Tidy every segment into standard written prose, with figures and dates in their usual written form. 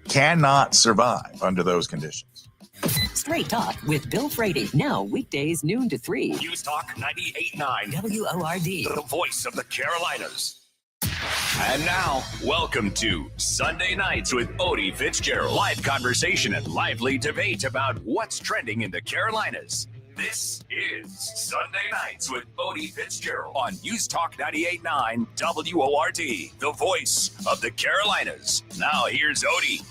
cannot survive under those conditions. Straight Talk with Bill Frady. Now weekdays noon to 3. News Talk 98.9 WORD. The voice of the Carolinas. And now, welcome to Sunday Nights with Odi Fitzgerald. Live conversation and lively debate about what's trending in the Carolinas. This is Sunday Nights with Odi Fitzgerald on News Talk 98.9 WORD, the voice of the Carolinas. Now here's Odi.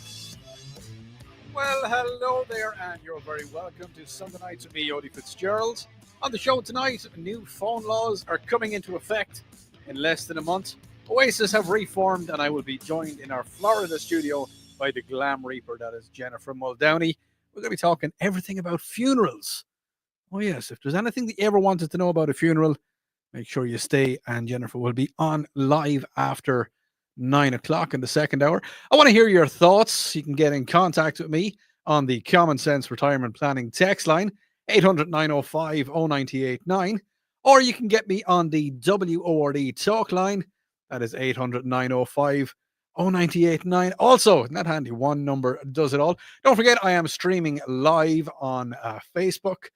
Well, hello there, and you're very welcome to Sunday Nights with me, Odi Fitzgerald. On the show tonight, new phone laws are coming into effect in less than a month. Oasis have reformed, and I will be joined in our Florida studio by the Glam Reaper, that is Jennifer Muldowney. We're going to be talking everything about funerals. Oh yes, if there's anything that you ever wanted to know about a funeral, make sure you stay, and Jennifer will be on live after 9 o'clock in the second hour. I want to hear your thoughts. You can get in contact with me on the Common Sense Retirement Planning text line, 800-905-0989, or you can get me on the WORD talk line, that is 800-905-0989. Also, isn't that handy? One number does it all. Don't forget, I am streaming live on Facebook.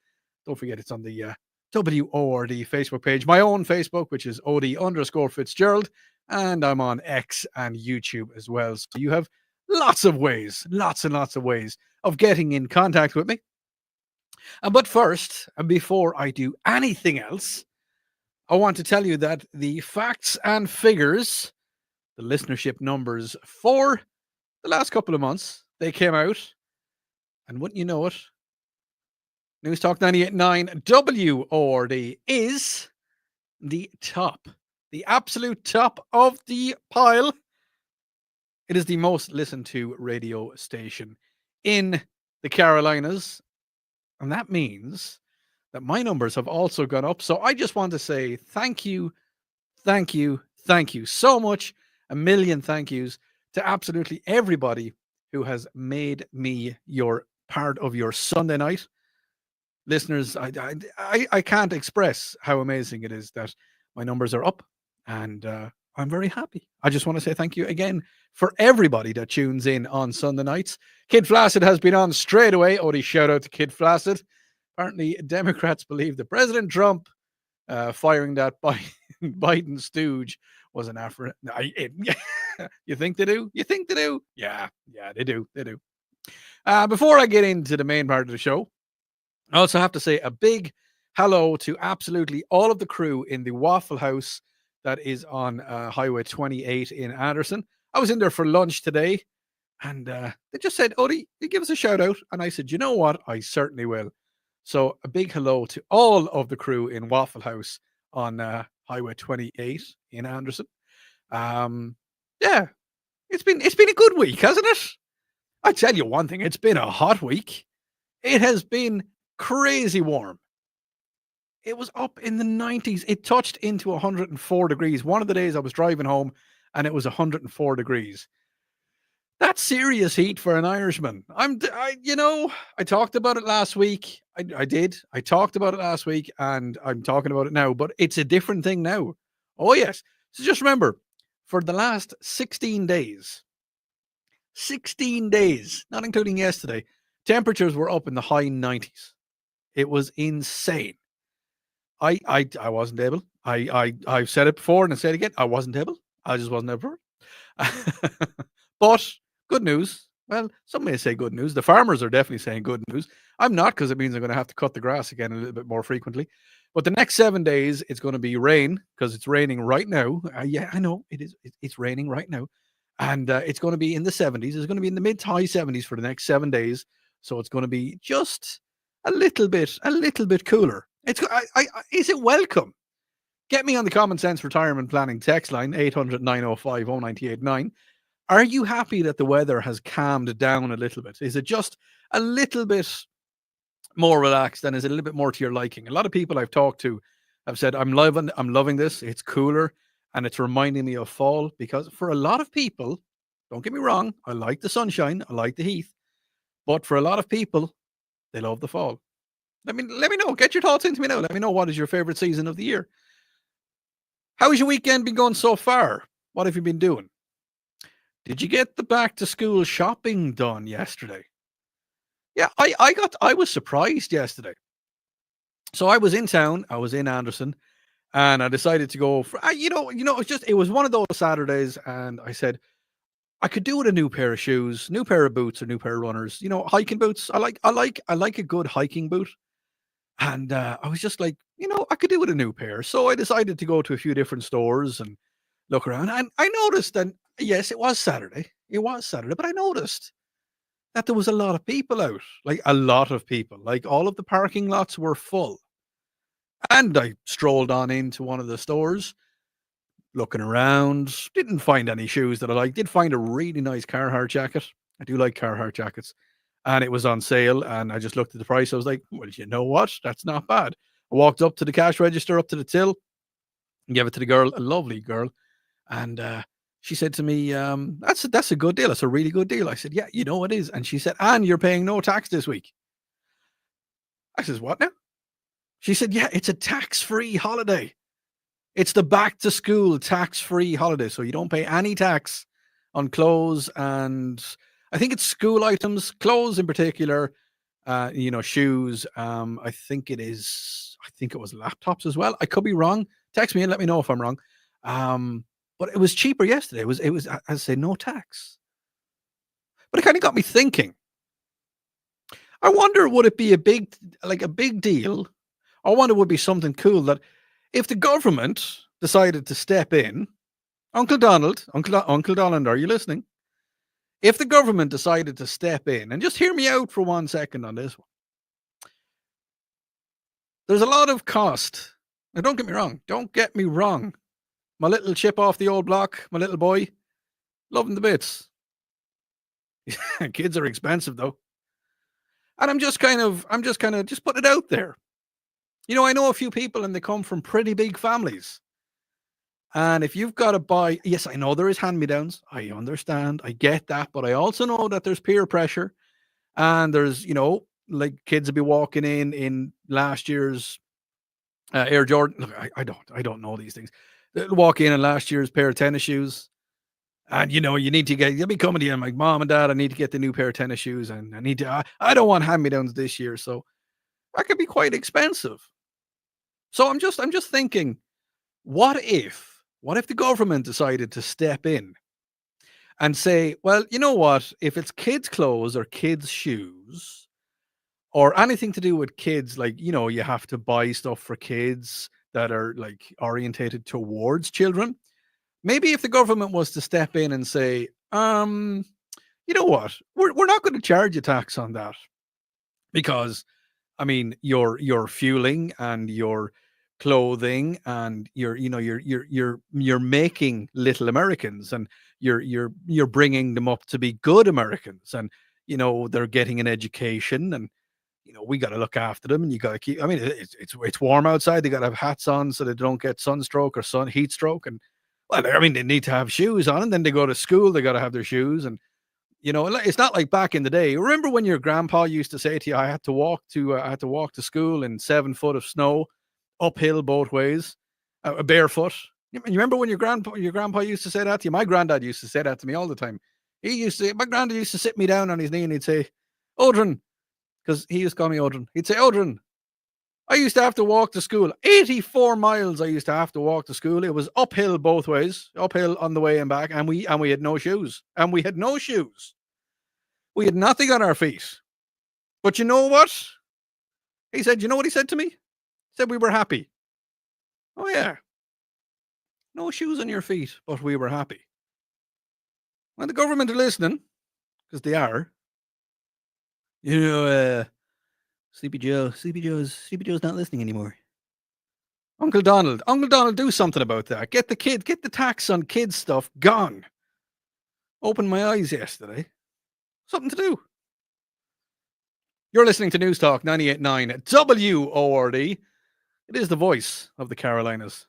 Don't forget, it's on the WORD Facebook page, my own Facebook, which is Odi_Fitzgerald, and I'm on X and YouTube as well. So you have lots and lots of ways of getting in contact with me. But first, and before I do anything else, I want to tell you that the facts and figures, the listenership numbers for the last couple of months, they came out, and wouldn't you know it, News Talk 98.9 WORD is the top, the absolute top of the pile. It is the most listened to radio station in the Carolinas. And that means that my numbers have also gone up. So I just want to say thank you so much. A million thank yous to absolutely everybody who has made me your part of your Sunday night. Listeners, I can't express how amazing it is that my numbers are up, and I'm very happy. I just want to say thank you again for everybody that tunes in on Sunday nights. Kid Flaccid has been on straight away. Odie, shout out to Kid Flaccid. Apparently, Democrats believe that President Trump firing that Biden stooge was an African. You think they do? You think they do? Yeah, they do. They do. Before I get into the main part of the show, I also have to say a big hello to absolutely all of the crew in the Waffle House that is on Highway 28 in Anderson. I was in there for lunch today, and they just said, Odie, you give us a shout out. And I said, you know what? I certainly will. So a big hello to all of the crew in Waffle House on Highway 28 in Anderson. Yeah, it's been a good week, hasn't it? I tell you one thing, it's been a hot week. It has been crazy warm. It was up in the 90s. It touched into 104 degrees. One of the days I was driving home and it was 104 degrees. That's serious heat for an Irishman. I talked about it last week. I did. I talked about it last week and I'm talking about it now, but it's a different thing now. Oh, yes. So just remember, for the last 16 days, not including yesterday, temperatures were up in the high 90s. It was insane. I wasn't able. I've said it before and I said it again. I wasn't able. I just wasn't able. But good news. Well, some may say good news. The farmers are definitely saying good news. I'm not, because it means I'm going to have to cut the grass again a little bit more frequently. But the next 7 days, it's going to be rain, because it's raining right now. Yeah, I know it is. It's raining right now. And it's going to be in the 70s. It's going to be in the mid to high 70s for the next 7 days. So it's going to be just a little bit cooler. Is it welcome? Get me on the Common Sense Retirement Planning text line, 800-905-0989. Are you happy that the weather has calmed down a little bit? Is it just a little bit more relaxed, and is it a little bit more to your liking? A lot of people I've talked to have said, I'm loving this. It's cooler and it's reminding me of fall, because for a lot of people, don't get me wrong, I like the sunshine, I like the heat, but for a lot of people, they love the fall. Let me know. Get your thoughts into me now. Let me know, what is your favorite season of the year? How has your weekend been going so far? What have you been doing? Did you get the back to school shopping done yesterday? Yeah, I was surprised yesterday. So I was in town, I was in Anderson, and I decided to go for it was one of those Saturdays, and I said I could do with a new pair of shoes, new pair of boots, or new pair of runners. Hiking boots. I like a good hiking boot, and I was just like, I could do with a new pair. So I decided to go to a few different stores and look around, and I noticed that yes, it was Saturday. It was Saturday, but I noticed that there was a lot of people out, like a lot of people, like all of the parking lots were full. And I strolled on into one of the stores, looking around, didn't find any shoes that I liked. Did find a really nice Carhartt jacket. I do like Carhartt jackets. And it was on sale. And I just looked at the price. I was like, well, you know what? That's not bad. I walked up to the cash register, up to the till, and gave it to the girl, a lovely girl. And she said to me, that's a good deal. It's a really good deal. I said, yeah, it is. And she said, and you're paying no tax this week. I says, what now? She said, yeah, it's a tax-free holiday. It's the back to school tax-free holiday. So you don't pay any tax on clothes, and I think it's school items, clothes in particular, shoes. I think it was laptops as well. I could be wrong. Text me and let me know if I'm wrong. But it was cheaper yesterday. It was, as I say, no tax. But it kind of got me thinking. I wonder, would it be a big deal? I wonder would be something cool that if the government decided to step in, Uncle Donald, are you listening? If the government decided to step in, and just hear me out for 1 second on this one. There's a lot of cost. Now, don't get me wrong. Don't get me wrong. My little chip off the old block, my little boy, loving the bits. Kids are expensive though. And I'm just kind of just putting it out there. I know a few people and they come from pretty big families. And if you've got to buy, yes, I know there is hand-me-downs. I understand. I get that. But I also know that there's peer pressure. And there's, like kids will be walking in last year's Air Jordan. Look, I don't know these things. They'll walk in last year's pair of tennis shoes. And, you need to you'll be coming to you and like, mom and dad, I need to get the new pair of tennis shoes. And I don't want hand-me-downs this year. So that could be quite expensive. So I'm just thinking, what if the government decided to step in and say, well, you know what? If it's kids' clothes or kids' shoes or anything to do with kids, like, you have to buy stuff for kids that are like orientated towards children. Maybe if the government was to step in and say, you know what? We're not going to charge a tax on that because, I mean, your fueling and your clothing and you're making little Americans, and you're bringing them up to be good Americans, and they're getting an education, and we got to look after them, and you got to keep. I mean, it's warm outside. They got to have hats on so they don't get sunstroke or heat stroke, and well, I mean, they need to have shoes on, and then they go to school. They got to have their shoes, and it's not like back in the day. Remember when your grandpa used to say to you, I had to walk to school in 7 foot of snow, uphill both ways, barefoot. You remember when your grandpa used to say that to you? My granddad used to say that to me all the time. My granddad used to sit me down on his knee and he'd say, Odrin, because he used to call me Odrin. He'd say, Odrin, I used to have to walk to school. 84 miles I used to have to walk to school. It was uphill both ways, uphill on the way and back, and we had no shoes. And we had no shoes. We had nothing on our feet. But you know what? He said, you know what he said to me? He said we were happy. Oh, yeah. No shoes on your feet, but we were happy. When the government are listening, because they are, Sleepy Joe's not listening anymore. Uncle Donald, do something about that. Get the tax on kids stuff gone. Opened my eyes yesterday. Something to do. You're listening to News Talk 98.9 WORD. It is the voice of the Carolinas.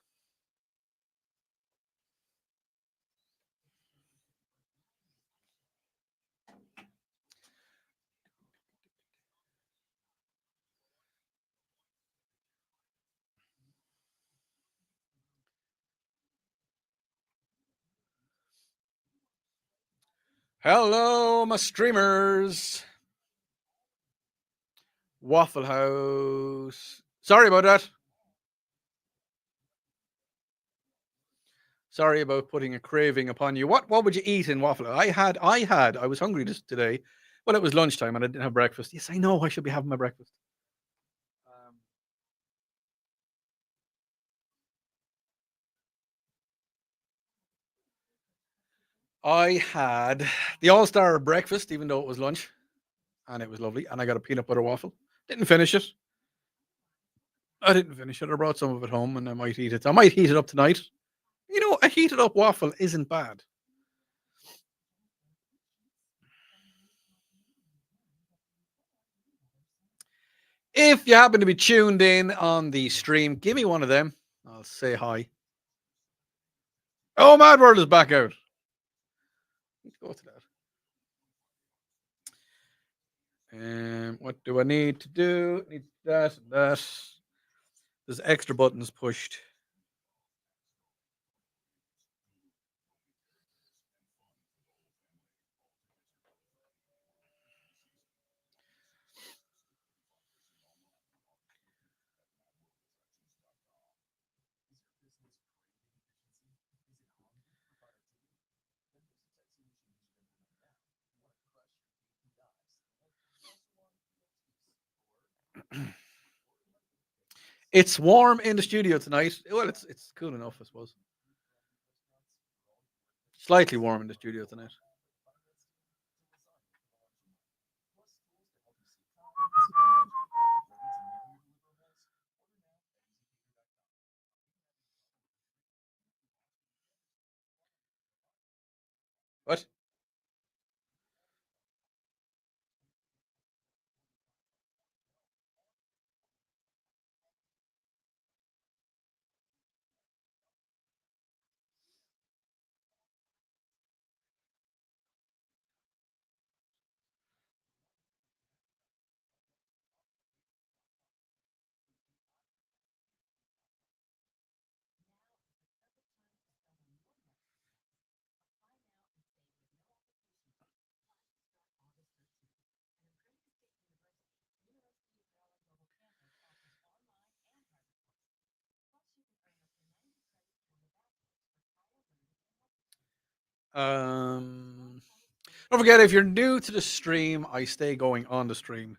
Hello, my streamers. Waffle House. Sorry about that. Sorry about putting a craving upon you. What would you eat in Waffle House? I was hungry today. Well, it was lunchtime and I didn't have breakfast. Yes, I know I should be having my breakfast. I had the All-Star breakfast, even though it was lunch, and it was lovely. And I got a peanut butter waffle. Didn't finish it. I didn't finish it. I brought some of it home, and I might eat it. I might heat it up tonight. You know, a heated up waffle isn't bad. If you happen to be tuned in on the stream, give me one of them. I'll say hi. Oh, Mad World is back out. Let's go to that. What do I need to do? Need that and that. There's extra buttons pushed. It's warm in the studio tonight. Well, it's cool enough, I suppose. Slightly warm in the studio tonight. What? Don't forget, if you're new to the stream, I stay going on the stream.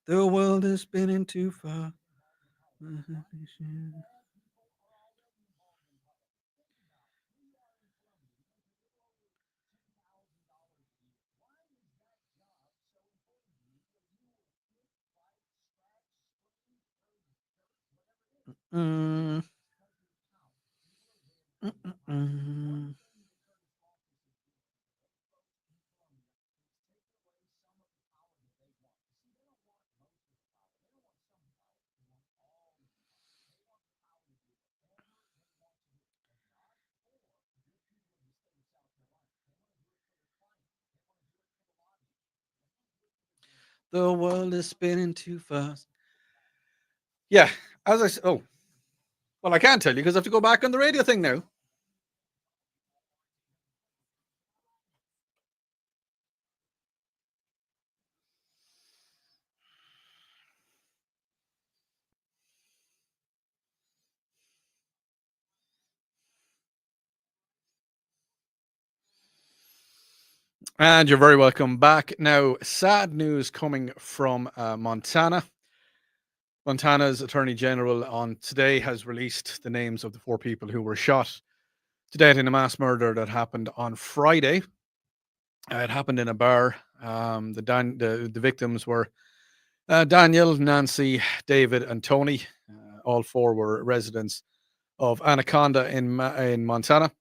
The world is spinning too far. Mm. Mm-mm-mm. The world is spinning too fast. Yeah, as I said, oh, well, I can't tell you because I have to go back on the radio thing now. And you're very welcome back. Now, sad news coming from Montana. Montana's Attorney General on today has released the names of the 4 people who were shot to death in a mass murder that happened on Friday. It happened in a bar. The victims were Daniel, Nancy, David, and Tony. All 4 were residents of Anaconda in Montana.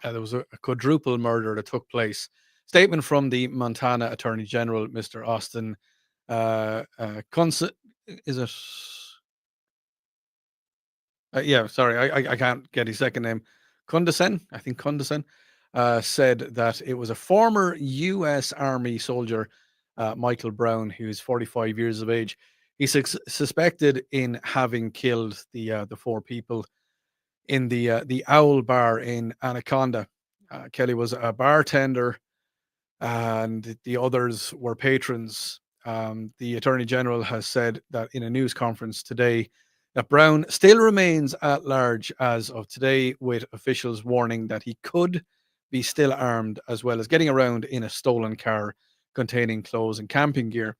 There was a quadruple murder that took place. Statement from the Montana Attorney General, Mr. Austin is it? Yeah, sorry, I can't get his second name. Kundesen, I think Kundesen, said that it was a former U.S. Army soldier, Michael Brown, who's 45 years of age. He's suspected in having killed the 4 people in the Owl Bar in Anaconda. Kelly was a bartender, and the others were patrons. The Attorney General has said that in a news conference today that Brown still remains at large as of today, with officials warning that he could be still armed, as well as getting around in a stolen car containing clothes and camping gear.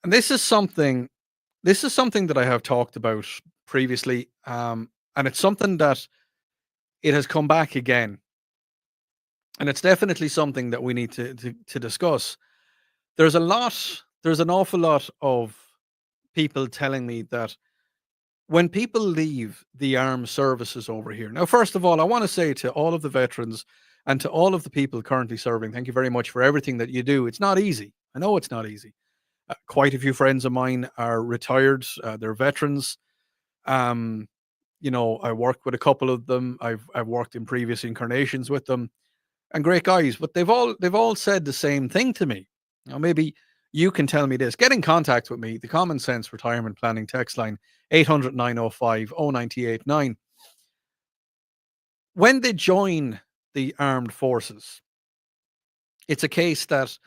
And this is something that I have talked about previously, and it's something that it has come back again, and it's definitely something that we need to discuss. There's an awful lot of people telling me that when people leave the armed services over here. Now, first of all, I want to say to all of the veterans and to all of the people currently serving, thank you very much for everything that you do. It's not easy. I know it's not easy. Quite a few friends of mine are retired. They're veterans. I work with a couple of them. I've worked in previous incarnations with them, and great guys. But they've all said the same thing to me. Now, maybe you can tell me this. Get in contact with me. The Common Sense Retirement Planning text line 800-905-0989. When they join the armed forces, it's a case that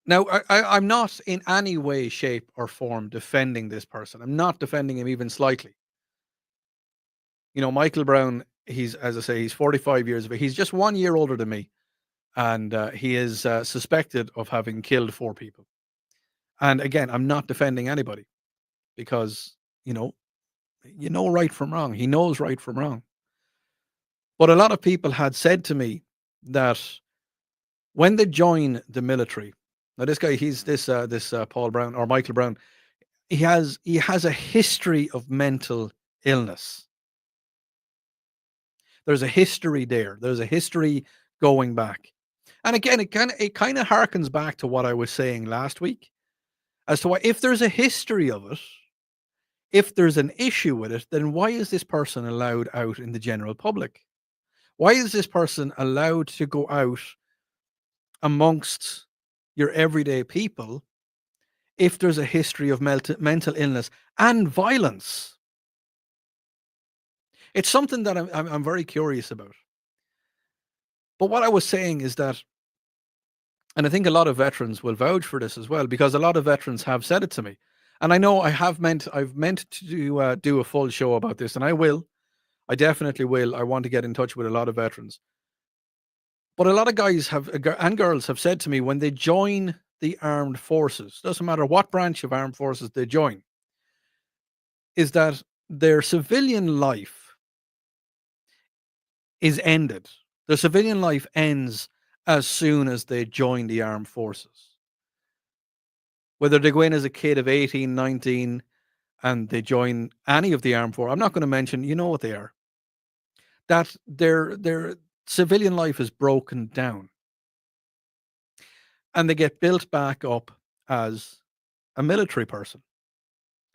now I'm not in any way, shape, or form defending this person. I'm not defending him even slightly. Michael Brown, he's 45 years of age. He's just 1 year older than me. And he is suspected of having killed 4 people. And again, I'm not defending anybody because, right from wrong. He knows right from wrong. But a lot of people had said to me that when they join the military, now this guy, he's this Paul Brown or Michael Brown, he has a history of mental illness. There's a history there. There's a history going back. And again, it kind of harkens back to what I was saying last week as to why, if there's a history of it, if there's an issue with it, then why is this person allowed out in the general public? Why is this person allowed to go out amongst your everyday people if there's a history of mental illness and violence? It's something that I'm very curious about. But what I was saying is that, and I think a lot of veterans will vouch for this as well, because a lot of veterans have said it to me. And I know I've meant to do a full show about this, and I will. I definitely will. I want to get in touch with a lot of veterans. But a lot of guys and girls have said to me, when they join the armed forces, doesn't matter what branch of armed forces they join, is that their civilian life is ended. Their civilian life ends as soon as they join the armed forces. Whether they go in as a kid of 18, 19, and they join any of the armed forces, I'm not going to mention, you know what they are, that their civilian life is broken down. And they get built back up as a military person.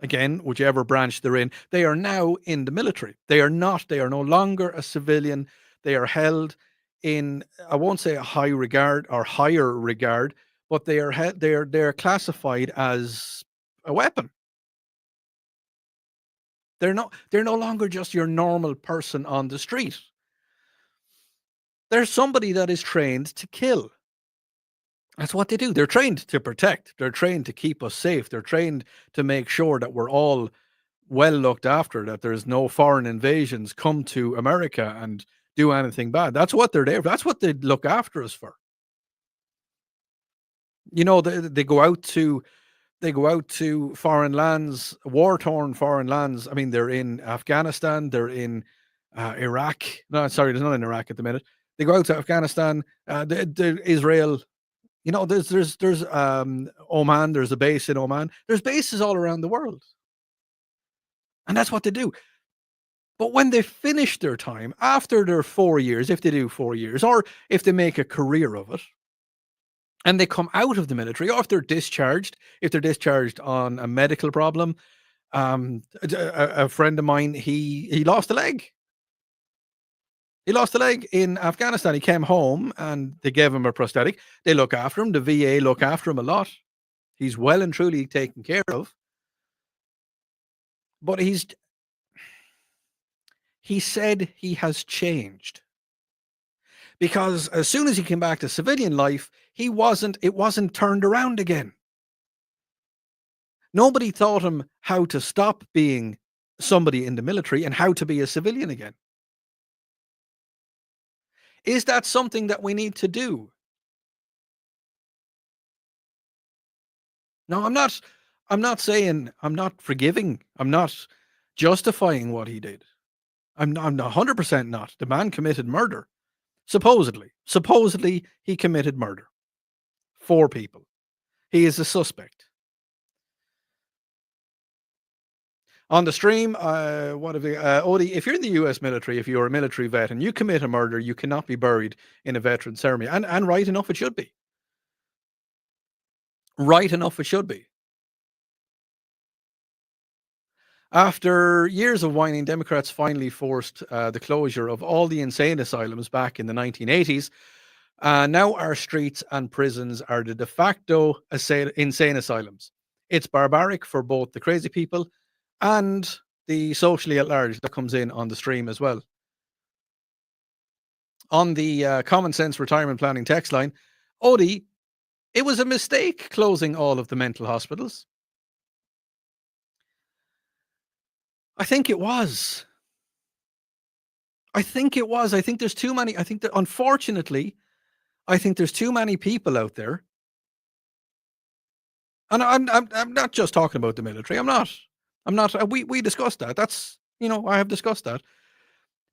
Again, whichever branch they're in, they are now in the military. They are no longer a civilian. They are held in, I won't say a high regard or higher regard, but they're classified as a weapon. They're no longer just your normal person on the street. They're somebody that is trained to kill. That's what they do. They're trained to protect. They're trained to keep us safe. They're trained to make sure that we're all well looked after, that there's no foreign invasions come to America and do anything bad. That's what they're there for. That's what they look after us for. They go out to foreign lands, war-torn foreign lands. I mean, they're in Afghanistan. They're in Iraq. No, sorry, there's not in Iraq at the minute. They go out to Afghanistan, Israel. There's Oman. There's a base in Oman. There's bases all around the world. And that's what they do. But when they finish their time, after their 4 years, if they do 4 years, or if they make a career of it, and they come out of the military, or if they're discharged on a medical problem, a friend of mine, he lost a leg. He lost a leg in Afghanistan. He came home and they gave him a prosthetic. They look after him. The VA look after him a lot. He's well and truly taken care of. But he said he has changed. Because as soon as he came back to civilian life, it wasn't turned around again. Nobody taught him how to stop being somebody in the military and how to be a civilian again. Is that something that we need to do? No, I'm not saying, I'm not forgiving. I'm not justifying what he did. I'm 100% not. The man committed murder. Supposedly he committed murder. 4 people. He is a suspect. On the stream, Odi, if you're in the US military, if you're a military vet and you commit a murder, you cannot be buried in a veteran ceremony. And right enough it should be. Right enough it should be. After years of whining, Democrats finally forced the closure of all the insane asylums back in the 1980s. Now our streets and prisons are the de facto insane asylums. It's barbaric for both the crazy people and the socially at large that comes in on the stream as well. On the Common Sense Retirement Planning text line, Odi, it was a mistake closing all of the mental hospitals. I think it was. I think there's too many. I think that, unfortunately, there's too many people out there. And I'm not just talking about the military. I'm not. We discussed that. That's, I have discussed that.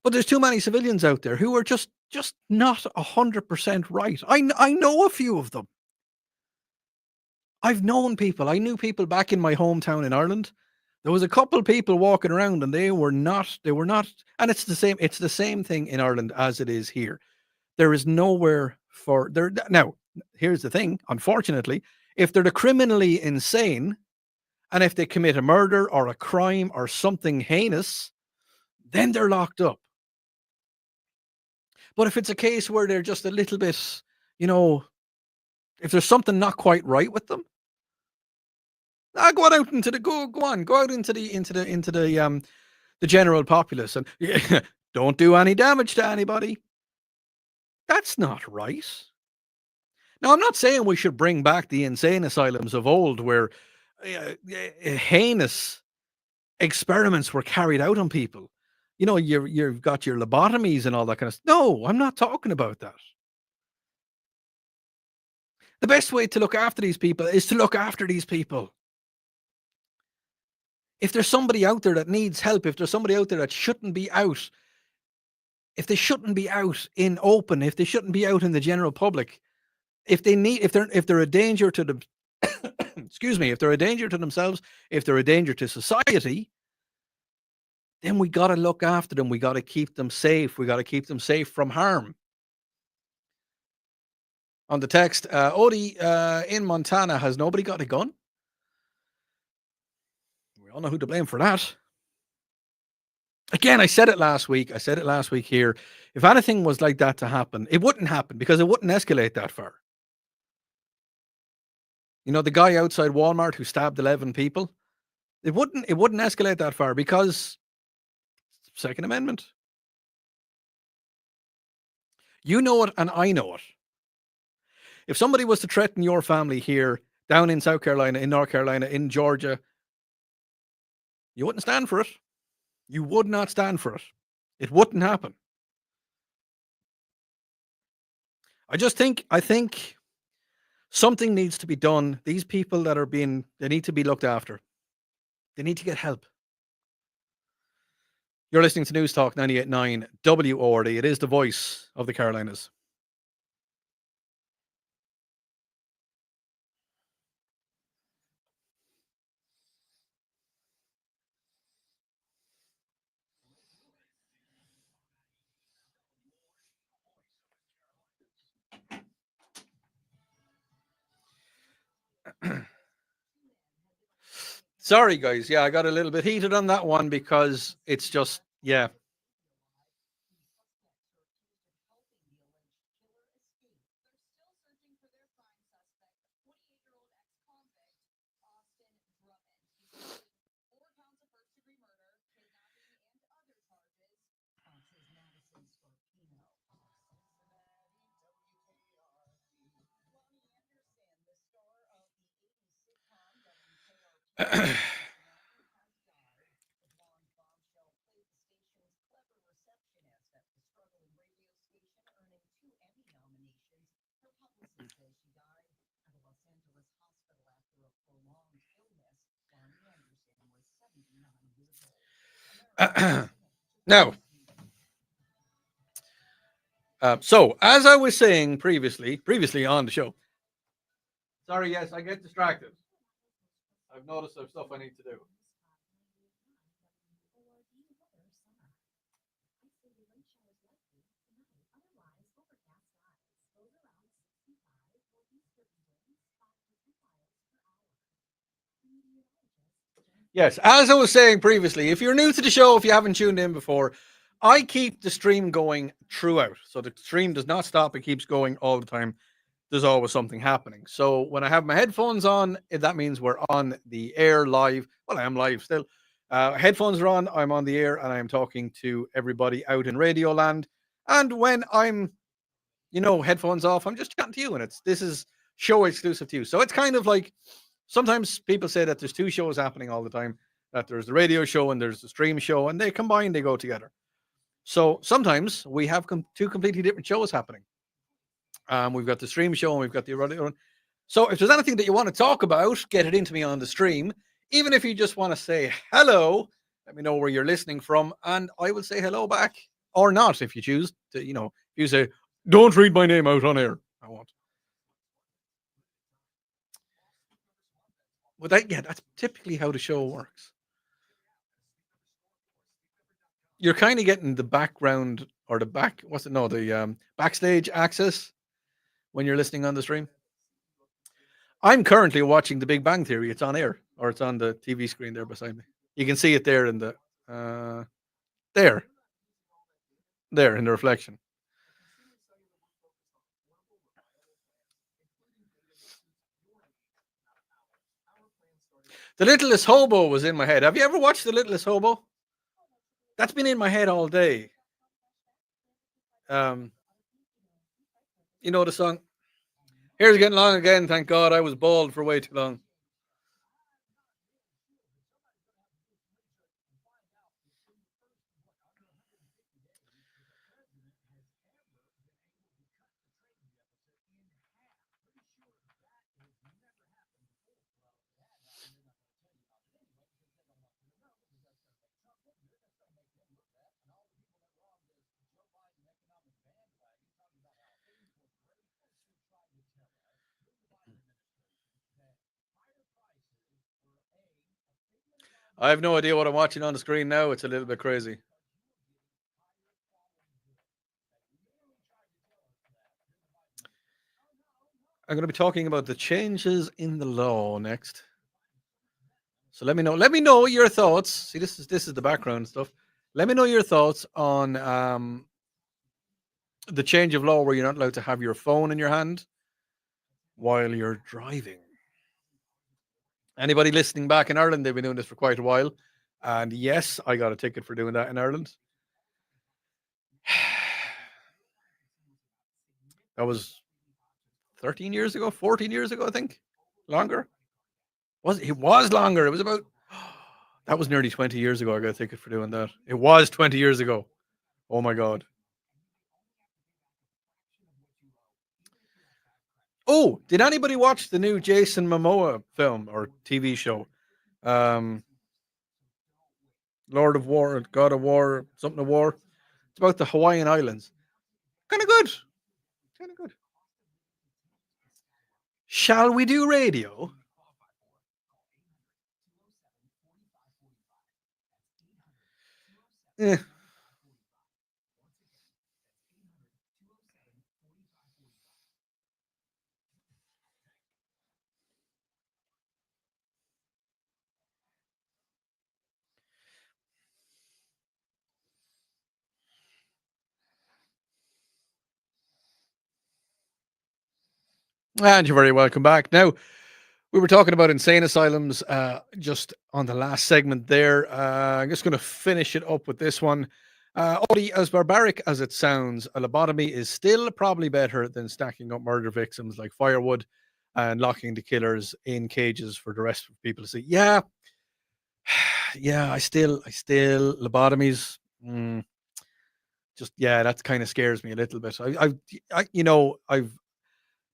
But there's too many civilians out there who are just not 100% right. I know a few of them. I've known people. I knew people back in my hometown in Ireland. There was a couple of people walking around and they were not, and it's the same thing in Ireland as it is here. There is nowhere for there. Now, here's the thing. Unfortunately, if they're the criminally insane and if they commit a murder or a crime or something heinous, then they're locked up. But if it's a case where they're just a little bit, if there's something not quite right with them, go out into the general populace and don't do any damage to anybody. That's not right. Now, I'm not saying we should bring back the insane asylums of old where heinous experiments were carried out on people. You've got your lobotomies and all that kind of stuff. No, I'm not talking about that. The best way to look after these people is to look after these people. If there's somebody out there that needs help, if there's somebody out there that shouldn't be out, if they shouldn't be out in open, if they shouldn't be out in the general public, if they're a danger to them, excuse me, if they're a danger to themselves, if they're a danger to society, then we got to look after them. We got to keep them safe. We got to keep them safe from harm. On the text, Odi in Montana, has nobody got a gun? We all know who to blame for that. Again, I said it last week here. If anything was like that to happen, it wouldn't happen because it wouldn't escalate that far. The guy outside Walmart who stabbed 11 people, it wouldn't escalate that far because Second Amendment. You know it and I know it. If somebody was to threaten your family here, down in South Carolina, in North Carolina, in Georgia, you wouldn't stand for it. You would not stand for it. It wouldn't happen. I think something needs to be done. These people that they need to be looked after. They need to get help. You're listening to News Talk 98.9 WORD. It is the voice of the Carolinas. Sorry, guys. Yeah, I got a little bit heated on that one because it's just, yeah. Now, so as I was saying previously on the show, sorry, yes, I get distracted. I've noticed there's stuff I need to do. Yes, as I was saying previously, if you're new to the show, if you haven't tuned in before, I keep the stream going throughout. So the stream does not stop, it keeps going all the time. There's always something happening. So when I have my headphones on, that means we're on the air live. Well, I am live still. Headphones are on, I'm on the air, and I'm talking to everybody out in Radio Land. And when I'm, headphones off, I'm just chatting to you, and this is show exclusive to you. So it's kind of like, sometimes people say that there's two shows happening all the time, that there's the radio show and there's the stream show, and they combine, they go together. So sometimes we have two completely different shows happening. We've got the stream show and we've got the radio one. So if there's anything that you want to talk about, get it into me on the stream. Even if you just want to say hello, let me know where you're listening from, and I will say hello back, or not if you choose to, if you say, don't read my name out on air, I won't. Well, that's typically how the show works. You're kind of getting the background or the backstage access when you're listening on the stream. I'm currently watching The Big Bang Theory. It's on air, or it's on the TV screen there beside me. You can see it there in the there in the reflection. The Littlest Hobo was in my head. Have you ever watched The Littlest Hobo? That's been in my head all day. You know the song? Hair's getting long again, thank God. I was bald for way too long. I have no idea what I'm watching on the screen now. It's a little bit crazy. I'm going to be talking about the changes in the law next. So let me know. Let me know your thoughts. See, this is the background stuff. Let me know your thoughts on the change of law where you're not allowed to have your phone in your hand while you're driving. Anybody listening back in Ireland, they've been doing this for quite a while. And yes, I got a ticket for doing that in Ireland. That was 13 years ago, 14 years ago, I think. Longer. It was longer. It was about, that was nearly 20 years ago. I got a ticket for doing that. It was 20 years ago. Oh my God. Oh, did anybody watch the new Jason Momoa film or TV show? Lord of War, God of War, something of War. It's about the Hawaiian Islands. Kind of good. Kind of good. Shall we do radio? Eh. And you're very welcome back. Now, we were talking about insane asylums just on the last segment there. I'm just going to finish it up with this one. Odi, as barbaric as it sounds, a lobotomy is still probably better than stacking up murder victims like firewood. and locking the killers in cages for the rest of people to see. Yeah, yeah. I still lobotomies. Just that kind of scares me a little bit. I've.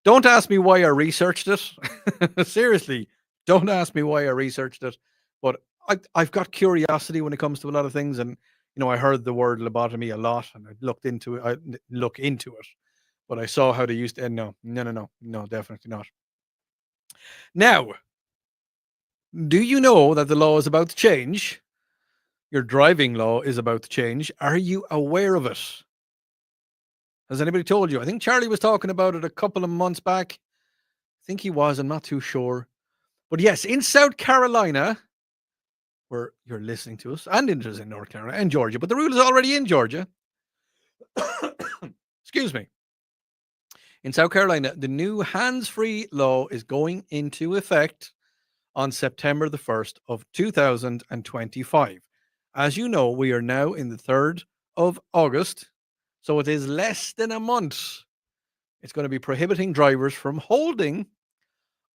Don't ask me why I researched it. Seriously, don't ask me why I researched it. But I've got curiosity when it comes to a lot of things, and I heard the word lobotomy a lot, and I looked into it. I look into it, but I saw how they used to. And no, definitely not. Now, do you know that the law is about to change? Your driving law is about to change. Are you aware of it? Has anybody told you? I think Charlie was talking about it a couple of months back. I think he was. I'm not too sure. But yes, in South Carolina, where you're listening to us, and in North Carolina and Georgia, but the rule is already in Georgia. Excuse me. In South Carolina, the new hands-free law is going into effect on September the 1st of 2025. As you know, we are now in the 3rd of August, so it is less than a month. It's going to be prohibiting drivers from holding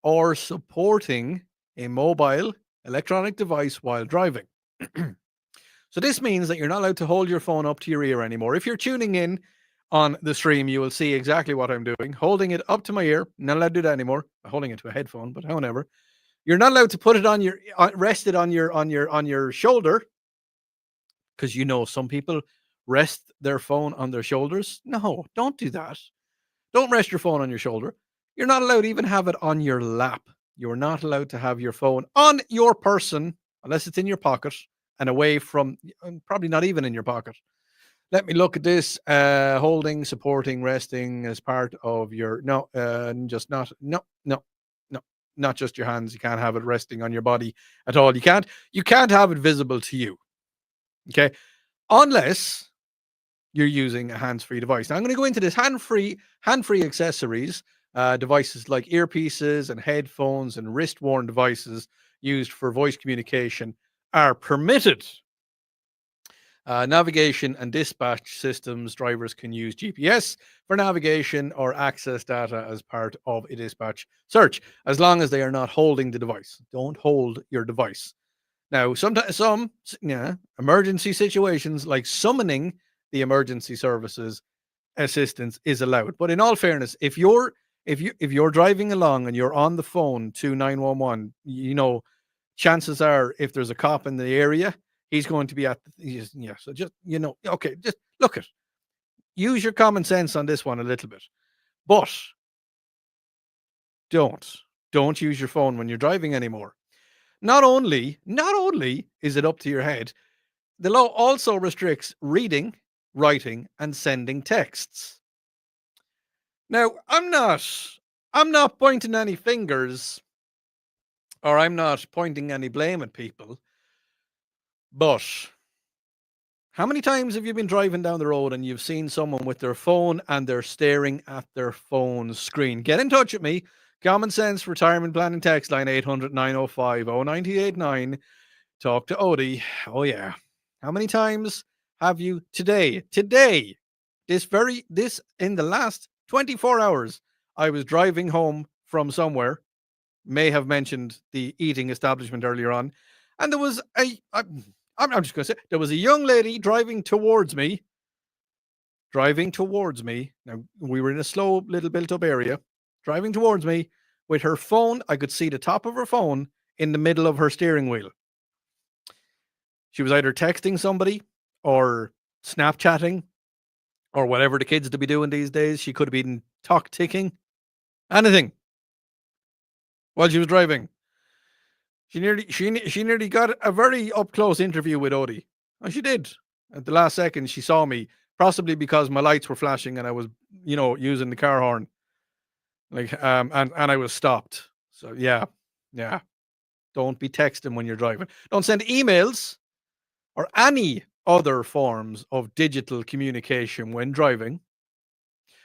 or supporting a mobile electronic device while driving. So this means that you're not allowed to hold your phone up to your ear anymore. If you're tuning in on the stream, you will see exactly what I'm doing. Holding it up to my ear, not allowed to do that anymore. I'm holding it to a headphone, but however, you're not allowed to put it on your rest it on your shoulder, because some people rest their phone on their shoulders. No, don't do that. Don't rest your phone on your shoulder. You're not allowed to even have it on your lap. You're not allowed to have your phone on your person unless it's in your pocket and away from, probably not even in your pocket. Let me look at this. Holding, supporting, resting as part of your, not just your hands. You can't have it resting on your body at all. You can't have it visible to you. Okay. Unless you're using a hands-free device. Now I'm going to go into this hand-free accessories, devices like earpieces and headphones and wrist-worn devices used for voice communication are permitted. Navigation and dispatch systems, drivers can use GPS for navigation or access data as part of a dispatch search, as long as they are not holding the device. Don't hold your device. Now, sometimes some emergency situations like summoning the emergency services assistance is allowed. But in all fairness, if you're driving along and you're on the phone to 911, chances are if there's a cop in the area, he's going to be so just just look at, use your common sense on this one a little bit. But don't use your phone when you're driving anymore. Not only is it up to your head, the law also restricts reading, writing, and sending texts. Now, I'm not pointing any fingers, or I'm not pointing any blame at people, but how many times have you been driving down the road and you've seen someone with their phone and they're staring at their phone screen? Get in touch with me. Common Sense Retirement Planning text line 800-905-0989. Talk to Odi. Oh yeah. How many times have you today, this in the last 24 hours, I was driving home from somewhere, may have mentioned the eating establishment earlier on, and there was I'm just going to say, there was a young lady driving towards me. Now, we were in a slow little built-up area, driving towards me with her phone. I could see the top of her phone in the middle of her steering wheel. She was either texting somebody or Snapchatting or whatever the kids to be doing these days. She could have been ticking, anything, while she was driving. She nearly got a very up close interview with Odi. And she did. At the last second, she saw me, possibly because my lights were flashing and I was, using the car horn. And I was stopped. So yeah. Don't be texting when you're driving. Don't send emails or any other forms of digital communication when driving.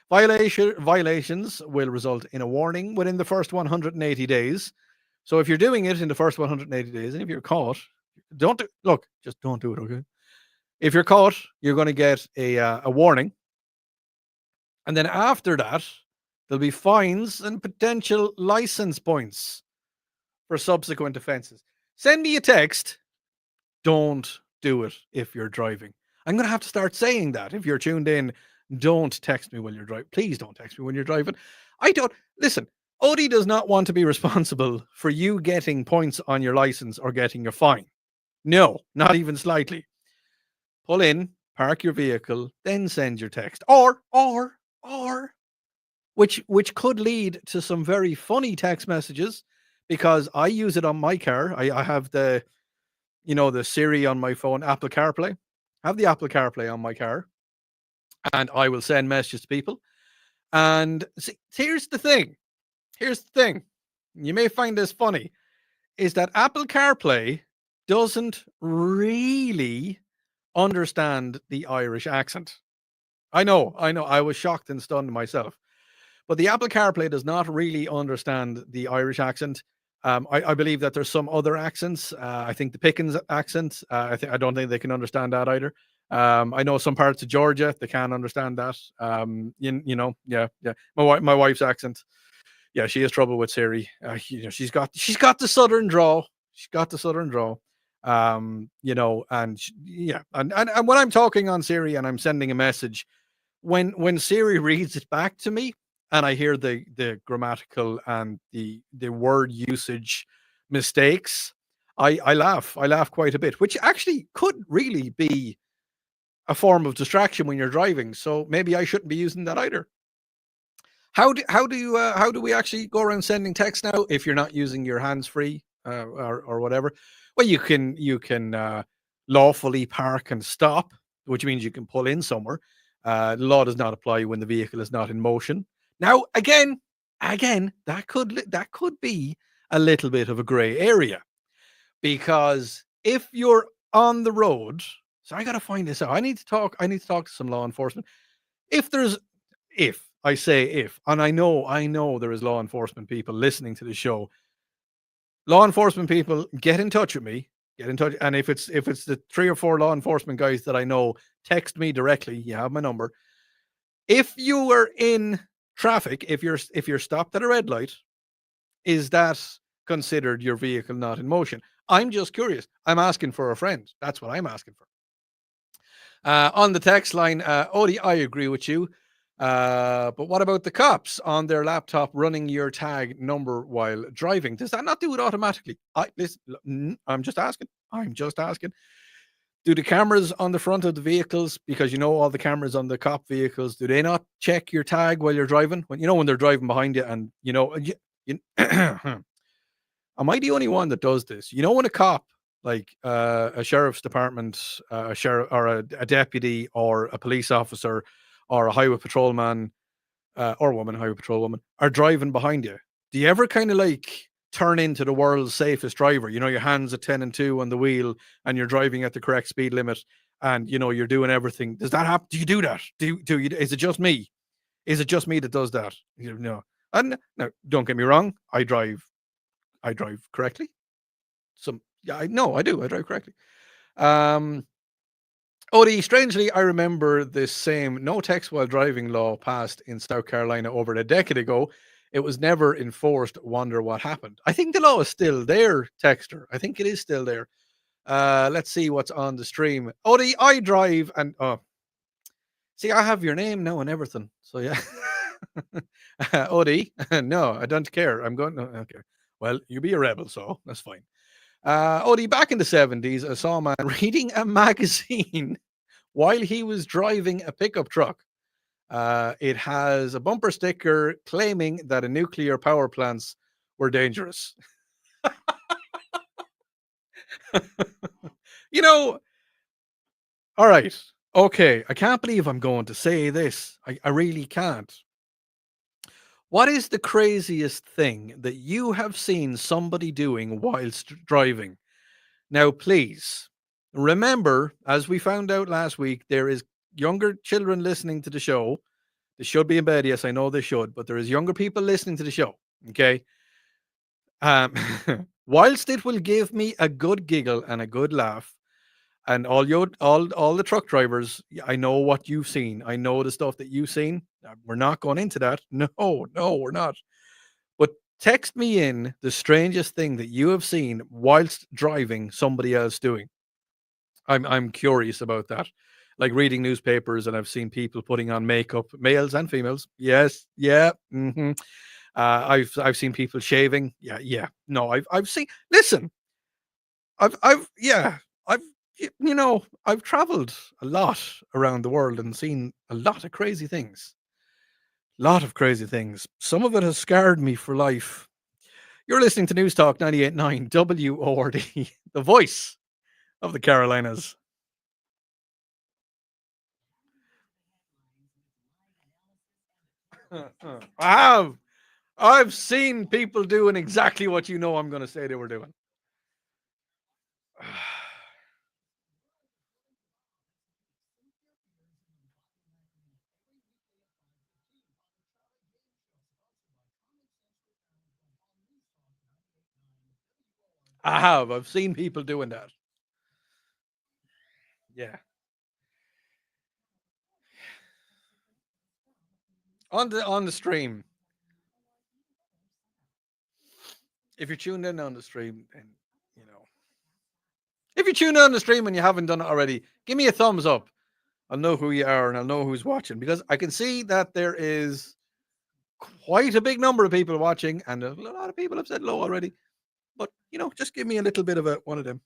Violations will result in a warning within the first 180 days. So if you're doing it in the first 180 days, and if you're caught, just don't do it, okay? If you're caught, you're going to get a warning. And then after that, There'll be fines and potential license points for subsequent offenses. Send me a text. Don't do it if you're driving. I'm going to have to start saying that. If you're tuned in, don't text me when you're driving. Please don't text me when you're driving. Listen, Odi does not want to be responsible for you getting points on your license or getting a fine. No, not even slightly. Pull in, park your vehicle, then send your text. Or, which could lead to some very funny text messages, because I use it on my car. I have the Siri on my phone, Apple CarPlay. I have the Apple CarPlay on my car, and I will send messages to people. And see, here's the thing. You may find this funny, is that Apple CarPlay doesn't really understand the Irish accent. I know. I was shocked and stunned myself. But the Apple CarPlay does not really understand the Irish accent. I believe that there's some other accents. I think the Pickens accent, I don't think they can understand that either. I know some parts of Georgia, they can't understand that. Yeah. My wife's accent. Yeah, she has trouble with Siri. She's got the southern drawl. And when I'm talking on Siri and I'm sending a message, when Siri reads it back to me and I hear the grammatical and the word usage mistakes, I laugh quite a bit, which actually could really be a form of distraction when you're driving. So maybe I shouldn't be using that either. How do we actually go around sending text now if you're not using your hands free or whatever? Well, you can lawfully park and stop, which means you can pull in somewhere. The law does not apply when the vehicle is not in motion. Now, again, that could be a little bit of a gray area, because if you're on the road, so I got to find this out. I need to talk to some law enforcement. If I say, and I know there is law enforcement people listening to the show. Law enforcement people, get in touch with me. Get in touch, and if it's the 3 or 4 law enforcement guys that I know, text me directly. You have my number. If you are in traffic, if you're stopped at a red light, is that considered your vehicle not in motion? I'm just curious. I'm asking for a friend. That's what I'm asking for. On the text line, Odi, I agree with you. But what about the cops on their laptop running your tag number while driving? Does that not do it automatically? I'm just asking. Do the cameras on the front of the vehicles, because all the cameras on the cop vehicles, do they not check your tag while you're driving? When they're driving behind you, and am I the only one that does this? When a cop, like a sheriff's department, a sheriff or a deputy or a police officer or a highway patrolman or highway patrol woman are driving behind you, do you ever kind of like turn into the world's safest driver? Your hands at 10 and 2 on the wheel and you're driving at the correct speed limit and you're doing everything. Does that happen? Do you do that? Do you? Is it just me? Is it just me that does that? No. And no, don't get me wrong. I drive correctly. I do. I drive correctly. Odi, strangely, I remember this same no text while driving law passed in South Carolina over a decade ago. It was never enforced. Wonder what happened. I think the law is still there, Texter. I think it is still there. Let's see what's on the stream. Odi, I drive and see, I have your name now and everything. So yeah. Odi, no, I don't care. I'm going. Okay. Well, you be a rebel, so that's fine. Odi, back in the 70s, I saw a man reading a magazine while he was driving a pickup truck. It has a bumper sticker claiming that nuclear power plants were dangerous. All right. Okay. I can't believe I'm going to say this. I really can't. What is the craziest thing that you have seen somebody doing whilst driving? Now, please remember, as we found out last week, there is younger children listening to the show. They should be in bed. Yes, I know they should, but there is younger people listening to the show. Okay. Whilst it will give me a good giggle and a good laugh, And all the truck drivers, I know what you've seen. I know the stuff that you've seen. We're not going into that. No, we're not. But text me in the strangest thing that you have seen whilst driving somebody else doing. I'm curious about that. Like reading newspapers, and I've seen people putting on makeup, males and females. Yes, yeah. I've seen people shaving. Yeah. No, I've seen. Listen, I've I've traveled a lot around the world and seen a lot of crazy things. Lot of crazy things. Some of it has scarred me for life. You're listening to News Talk 98.9 WORD, the voice of the Carolinas. I've seen people doing exactly what you know I'm going to say they were doing. I have. I've seen people doing that. Yeah. On the stream. If you're tuned in on the stream, then you know. If you're tuned in on the stream and you haven't done it already, give me a thumbs up. I'll know who you are and I'll know who's watching, because I can see that there is quite a big number of people watching, and a lot of people have said low already. But just give me a little bit of one of them.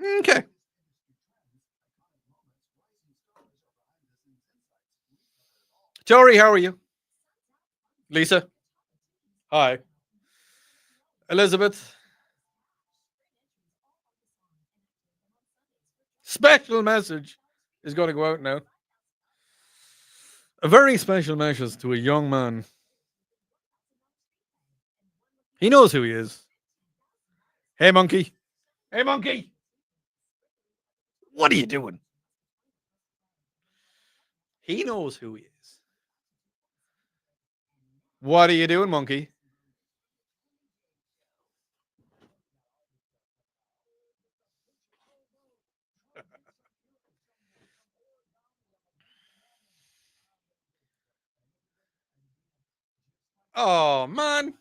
Okay. Tori, how are you? Lisa? Hi. Elizabeth? Special message is going to go out now. A very special message to a young man. He knows who he is. Hey, monkey. Hey, monkey. What are you doing? He knows who he is. What are you doing, monkey? Oh, man.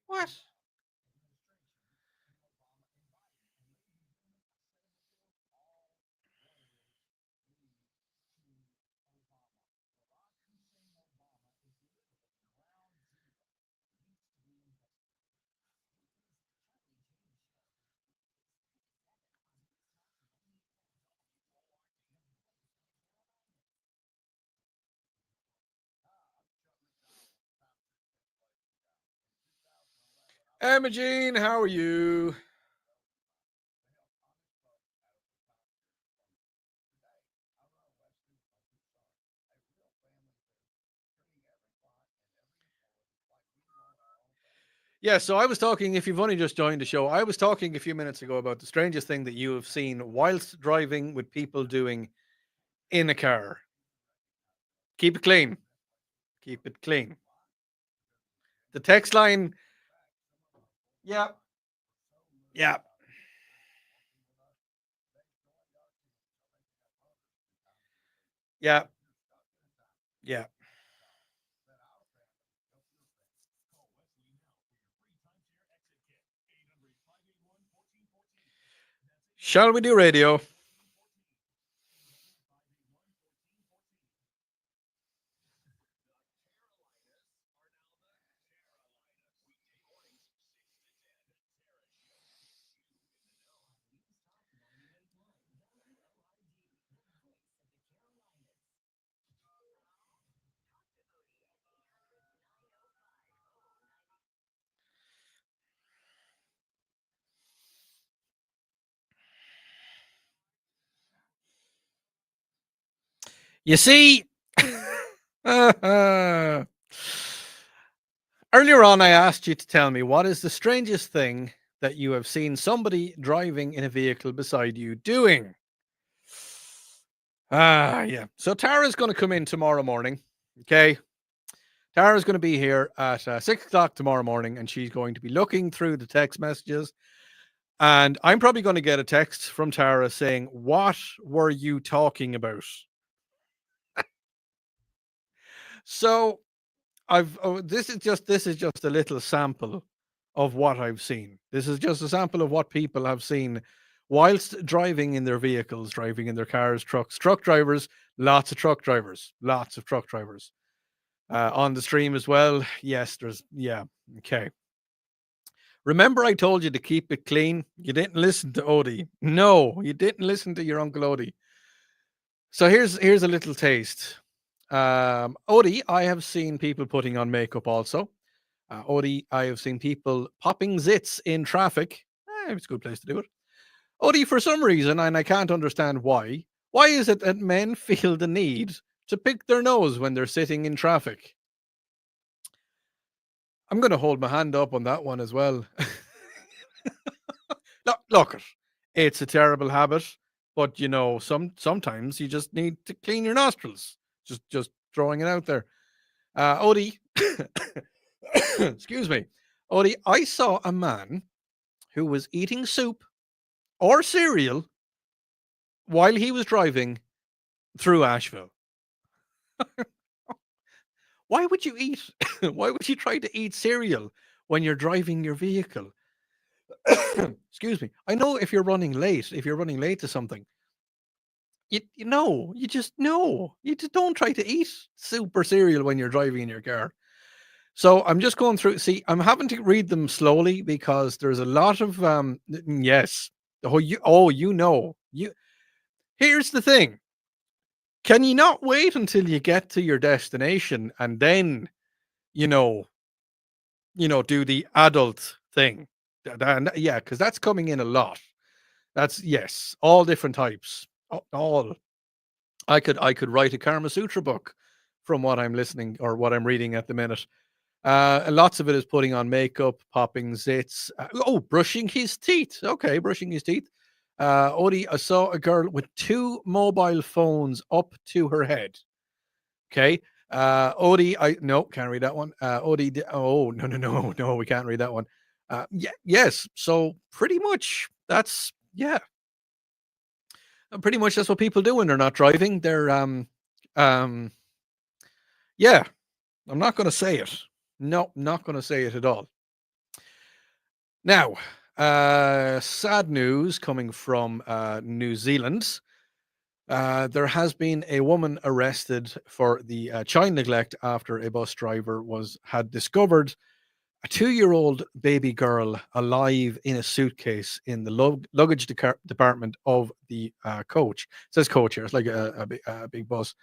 What? Imogene, how are you? Yeah, so I was talking, if you've only just joined the show, I was talking a few minutes ago about the strangest thing that you have seen whilst driving with people doing in a car. Keep it clean. Keep it clean. The text line. Yeah. Yeah. Yeah. Yeah. Shall we do radio? You see, Earlier on, I asked you to tell me what is the strangest thing that you have seen somebody driving in a vehicle beside you doing. Yeah. So Tara's going to come in tomorrow morning. Okay. Tara's going to be here at 6 o'clock tomorrow morning, and she's going to be looking through the text messages. And I'm probably going to get a text from Tara saying, "What were you talking about?" So this is just a little sample of what I've seen. This is just a sample of what people have seen whilst driving in their vehicles, driving in their cars, truck drivers, lots of truck drivers, on the stream as well. Yes, okay. Remember, I told you to keep it clean. You didn't listen to Odi. No, you didn't listen to your Uncle Odi. So here's a little taste. Odi, I have seen people putting on makeup also. Odi, I have seen people popping zits in traffic. It's a good place to do it. Odi, for some reason, and I can't understand why is it that men feel the need to pick their nose when they're sitting in traffic? I'm going to hold my hand up on that one as well. Look, it's a terrible habit, but sometimes you just need to clean your nostrils. Just throwing it out there. Odi, excuse me. Odi, I saw a man who was eating soup or cereal while he was driving through Asheville. Why would you eat? Why would you try to eat cereal when you're driving your vehicle? Excuse me. I know if you're running late to something, you just don't try to eat soup or cereal when you're driving in your car. So I'm just going through. See, I'm having to read them slowly because there's a lot of yes. Here's the thing. Can you not wait until you get to your destination and then, do the adult thing? Yeah, because that's coming in a lot. That's yes, all different types. All. I could write a Karma Sutra book from what I'm listening or what I'm reading at the minute. Lots of it is putting on makeup, popping zits. Brushing his teeth. Okay, brushing his teeth. Odi, I saw a girl with 2 mobile phones up to her head. Okay. Odi, can't read that one. Odi, no, we can't read that one. Yes. So pretty much that's pretty much that's what people do when they're not driving. They're yeah. I'm not going to say it. No, not going to say it at all. Now, sad news coming from New Zealand. There has been a woman arrested for the child neglect after a bus driver had discovered a 2-year-old baby girl alive in a suitcase in the luggage department of the coach. It says coach here. It's like a big bus.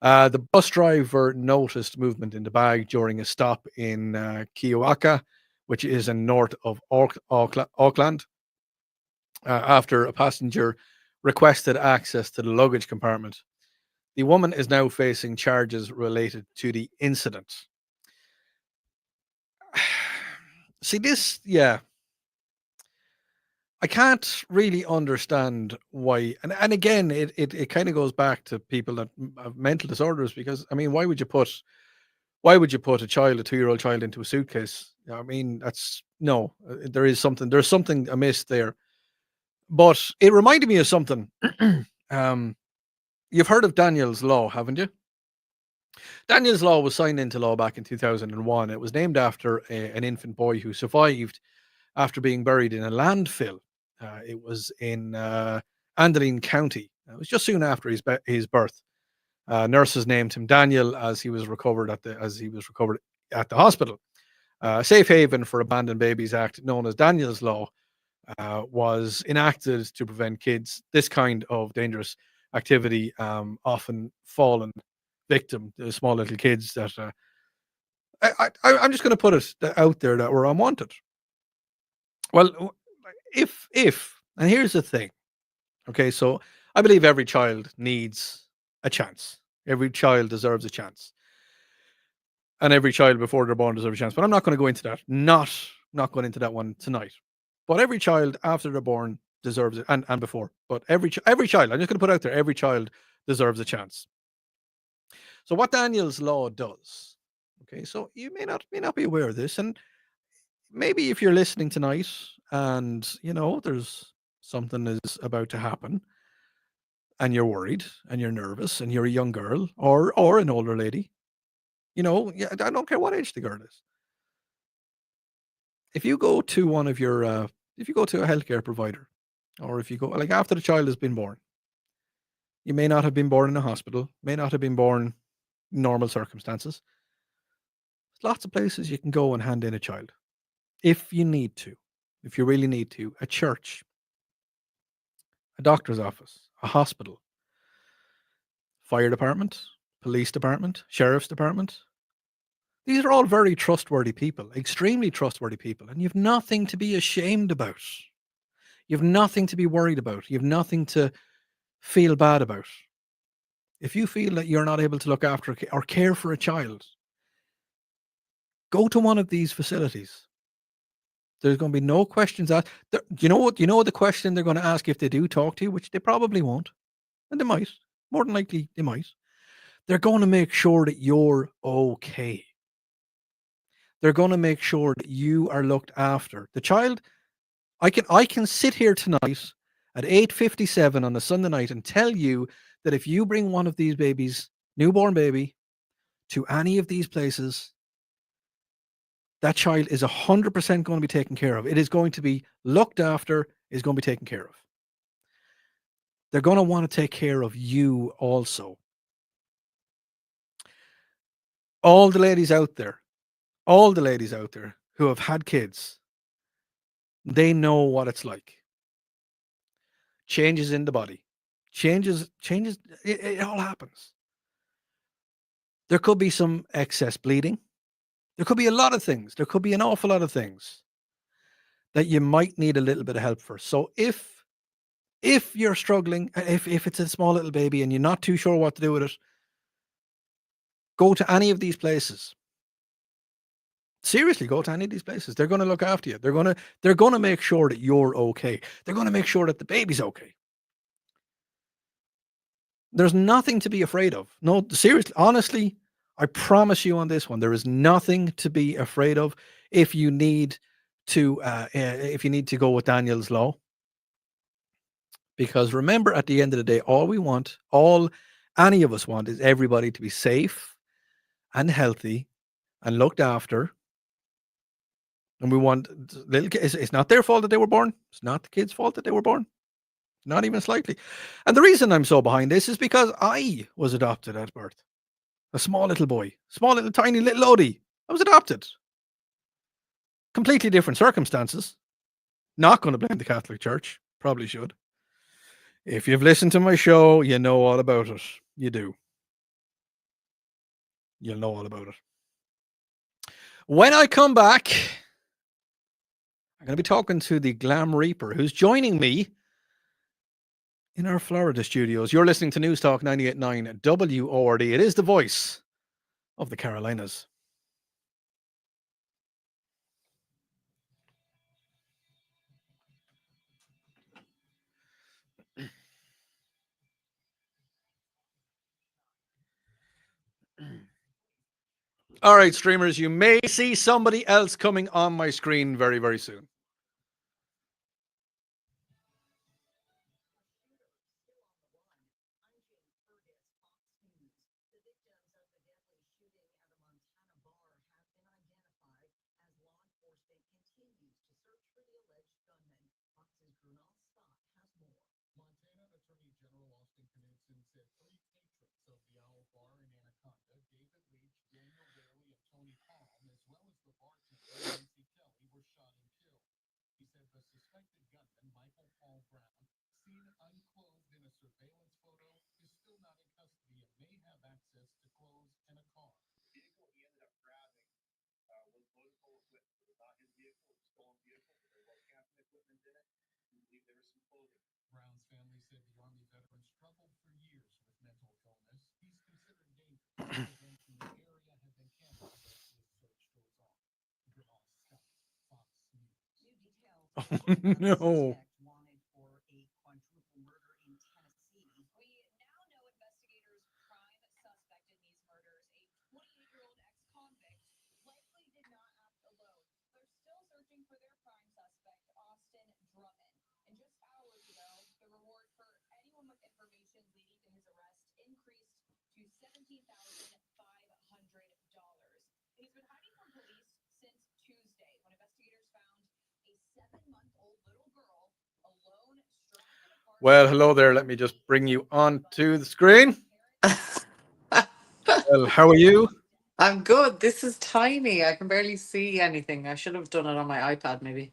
The bus driver noticed movement in the bag during a stop in Kiawaka, which is in north of Auckland, after a passenger requested access to the luggage compartment. The woman is now facing charges related to the incident. See this, I can't really understand why, and again, it kind of goes back to people that have mental disorders, because I mean, why would you put a 2-year-old child into a suitcase? I mean, there's something amiss there. But it reminded me of something. You've heard of Daniel's Law, haven't you? Daniel's Law was signed into law back in 2001. It was named after an infant boy who survived after being buried in a landfill. It was in Andaleen County. It was just soon after his birth. Nurses named him Daniel as he was recovered at the hospital. Safe Haven for Abandoned Babies Act, known as Daniel's Law, was enacted to prevent this kind of dangerous activity often fallen victim to small little kids that I'm just going to put it out there that were unwanted. Well, if and here's the thing. Okay, so I believe every child needs a chance. Every child deserves a chance. And every child before they're born deserves a chance. But I'm not going to go into that. Not going into that one tonight. But every child after they're born deserves it, and before. But every child, I'm just going to put out there, every child deserves a chance. So what Daniel's law does, okay, so you may not be aware of this, and maybe if you're listening tonight and there's something is about to happen and you're worried and you're nervous and you're a young girl or an older lady, yeah, I don't care what age the girl is. If you go to one of your if you go to a healthcare provider, or if you go like after the child has been born, you may not have been born in a hospital, may not have been born in normal circumstances. There's lots of places you can go and hand in a child if you need to, if you really need to. A church, a doctor's office, a hospital, fire department, police department, sheriff's department. These are all very trustworthy people, extremely trustworthy people, and you've nothing to be ashamed about. You've nothing to be worried about. You've nothing to feel bad about. If you feel that you're not able to look after or care for a child, go to one of these facilities. There's going to be no questions asked. You know what? You know the question they're going to ask if they do talk to you, which they probably won't, and they might. More than likely, they might. They're going to make sure that you're okay. They're going to make sure that you are looked after. The child, I can sit here tonight at 8:57 on a Sunday night and tell you that if you bring one of these babies, newborn baby, to any of these places, that child is 100% going to be taken care of. It is going to be looked after, is going to be taken care of. They're going to want to take care of you also. All the ladies out there who have had kids, they know what it's like. Changes in the body. Changes, it all happens. There could be some excess bleeding. There could be a lot of things. There could be an awful lot of things that you might need a little bit of help for. So if you're struggling, if it's a small little baby and you're not too sure what to do with it, go to any of these places. Seriously, go to any of these places. They're going to look after you. They're going to make sure that you're okay. They're going to make sure that the baby's okay. There's nothing to be afraid of. No, seriously, honestly, I promise you on this one, there is nothing to be afraid of if you need to go with Daniel's law. Because remember, at the end of the day, all any of us want is everybody to be safe and healthy and looked after. And we want little kids. It's not their fault that they were born. It's not the kids' fault that they were born. Not even slightly. And the reason I'm so behind this is because I was adopted at birth. A small little boy, small little tiny little Odi. I was adopted. Completely different circumstances. Not going to blame the Catholic Church. Probably should. If you've listened to my show, you know all about it. You do. You'll know all about it. When I come back, I'm going to be talking to the Glam Reaper, who's joining me in our Florida studios. You're listening to News Talk 98.9 WORD. It is the voice of the Carolinas. All right, streamers, you may see somebody else coming on my screen very, very soon. No. Wanted for a quadruple murder in Tennessee. We now know investigators' prime suspect in these murders, a 28-year-old ex-convict, likely did not act alone. They're still searching for their prime suspect, Austin Drummond. And just hours ago, the reward for anyone with information leading to his arrest increased to $17,500. He's been hiding from police since Tuesday when investigators found a 7-month-old little girl alone strapped in a car. Well, hello there. Let me just bring you onto the screen. Well, how are you? I'm good. This is tiny. I can barely see anything. I should have done it on my iPad, maybe.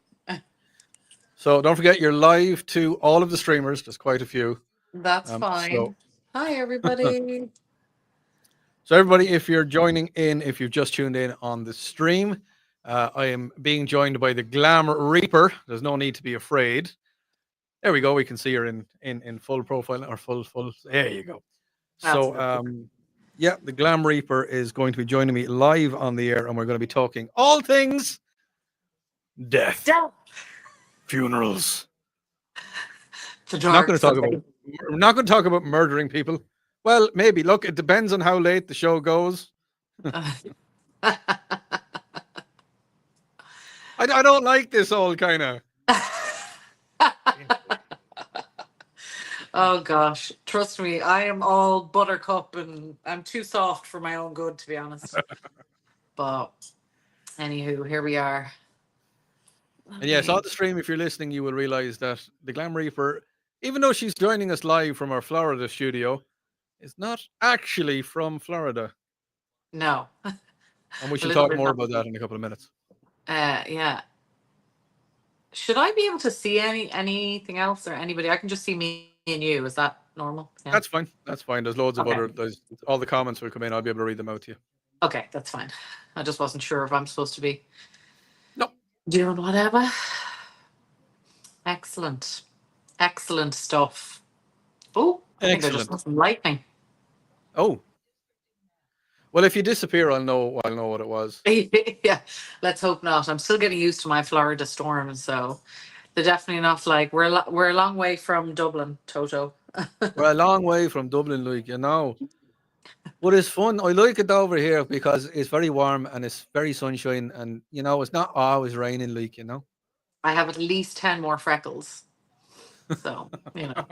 So don't forget you're live to all of the streamers. There's quite a few. That's fine. Hi, everybody. So everybody, if you're joining in, if you've just tuned in on the stream, I am being joined by the Glam Reaper. There's no need to be afraid. There we go. We can see her in full profile or full. There you go. So yeah, the Glam Reaper is going to be joining me live on the air, and we're going to be talking all things death, funerals. The We're not going to talk about murdering people. Well, maybe. Look, it depends on how late the show goes. I don't like this all kind of. Oh gosh, trust me, I am all buttercup and I'm too soft for my own good, to be honest. But anywho, here we are. And yes, on the stream, if you're listening, you will realize that the Glam Reaper, even though she's joining us live from our Florida studio, is not actually from Florida. No. And we shall talk more about that in a couple of minutes. Yeah. Should I be able to see anything else or anybody? I can just see me and you. Is that normal? Yeah. That's fine. That's fine. There's loads of all the comments will come in. I'll be able to read them out to you. Okay, that's fine. I just wasn't sure if I'm supposed to be doing whatever. Excellent. Excellent stuff. Oh, I think I just got some lightning. Oh. Well, if you disappear, I'll know what it was. Yeah, let's hope not. I'm still getting used to my Florida storms, so they're definitely not like we're a long way from Dublin, Toto. We're a long way from Dublin, like, you know. But it's fun. I like it over here because it's very warm and it's very sunshine, and you know it's not always raining, like, you know. I have at least 10 more freckles, so you know.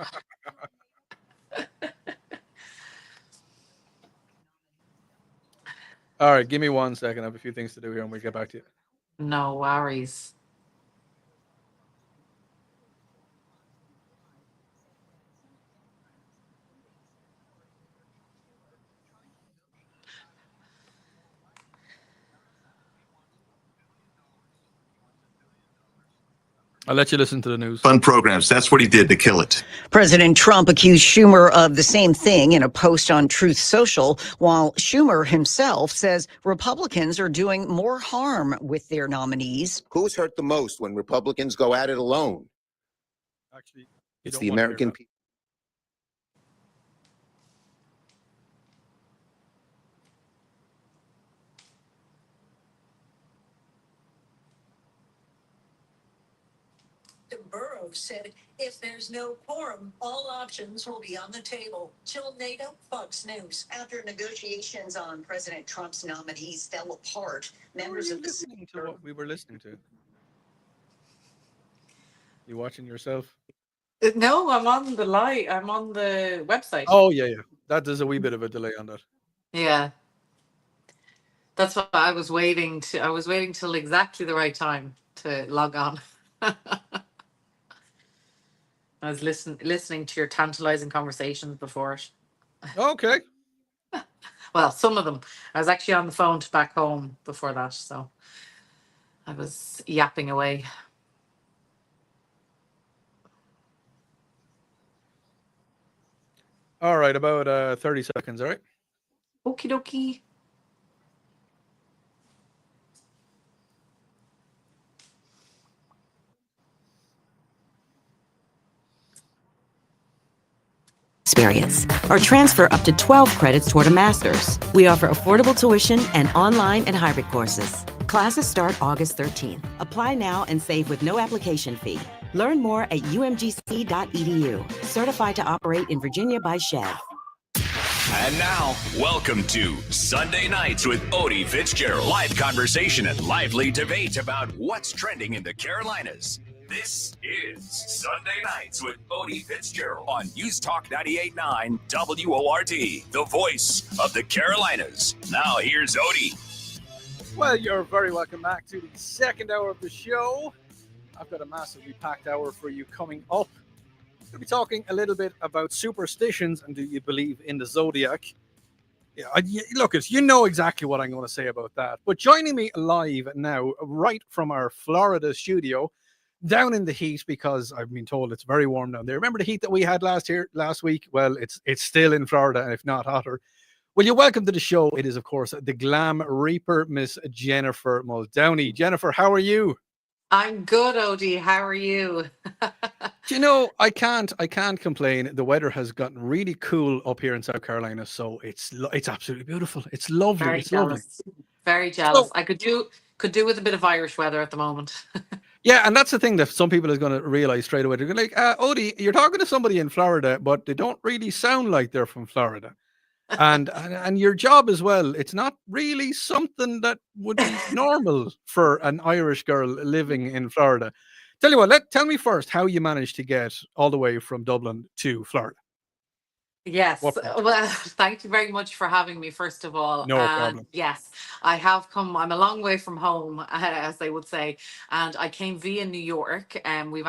All right, give me 1 second. I have a few things to do here, and we'll get back to you. No worries. I'll let you listen to the news. Fund programs. That's what he did to kill it. President Trump accused Schumer of the same thing in a post on Truth Social, while Schumer himself says Republicans are doing more harm with their nominees. Who's hurt the most when Republicans go at it alone? Actually, it's the American people. Burrows said if there's no quorum, all options will be on the table. Jill Nato, Fox News. After negotiations on President Trump's nominees fell apart, members of the listening to what we were listening to. You watching yourself? No, I'm on the live. I'm on the website. Oh yeah. That there's a wee bit of a delay on that. Yeah. That's why I was waiting till exactly the right time to log on. I was listening to your tantalizing conversations before it. Okay. Well, some of them. I was actually on the phone to back home before that, so I was yapping away. All right, about 30 seconds, all right? Okie dokie. Experience or transfer up to 12 credits toward a master's. We offer affordable tuition and online and hybrid courses. Classes start August 13th. Apply now and save with no application fee. Learn more at umgc.edu. Certified to operate in Virginia by Chev. And now, welcome to Sunday Nights with Odi Fitzgerald. Live conversation and lively debate about what's trending in the Carolinas. This is Sunday Nights with Odi Fitzgerald on News Talk 98.9 WORD, the voice of the Carolinas. Now here's Odi. Well, you're very welcome back to the second hour of the show. I've got a massively packed hour for you coming up. We'll be talking a little bit about superstitions and do you believe in the zodiac? Yeah, look, you know exactly what I'm going to say about that. But joining me live now, right from our Florida studio, down in the heat, because I've been told it's very warm down there. Remember the heat that we had last week? Well, it's still in Florida, and if not hotter. Well, you're welcome to the show. It is, of course, the Glam Reaper, Miss Jennifer Muldowney. Jennifer, how are you? I'm good, Odie. How are you? You know, I can't complain. The weather has gotten really cool up here in South Carolina, so it's absolutely beautiful. It's lovely. Very it's jealous. lovely. Very jealous. So, I could do with a bit of Irish weather at the moment. yeah, and that's the thing that some people is going to realize straight away. They're going to be like, Odie, you're talking to somebody in Florida, but they don't really sound like they're from Florida. And your job as well, it's not really something that would be normal for an Irish girl living in Florida. Tell you what, tell me first how you managed to get all the way from Dublin to Florida. Yes. Well, thank you very much for having me, first of all. No problem. Yes, I have come. I'm a long way from home, as they would say. And I came via New York, and we've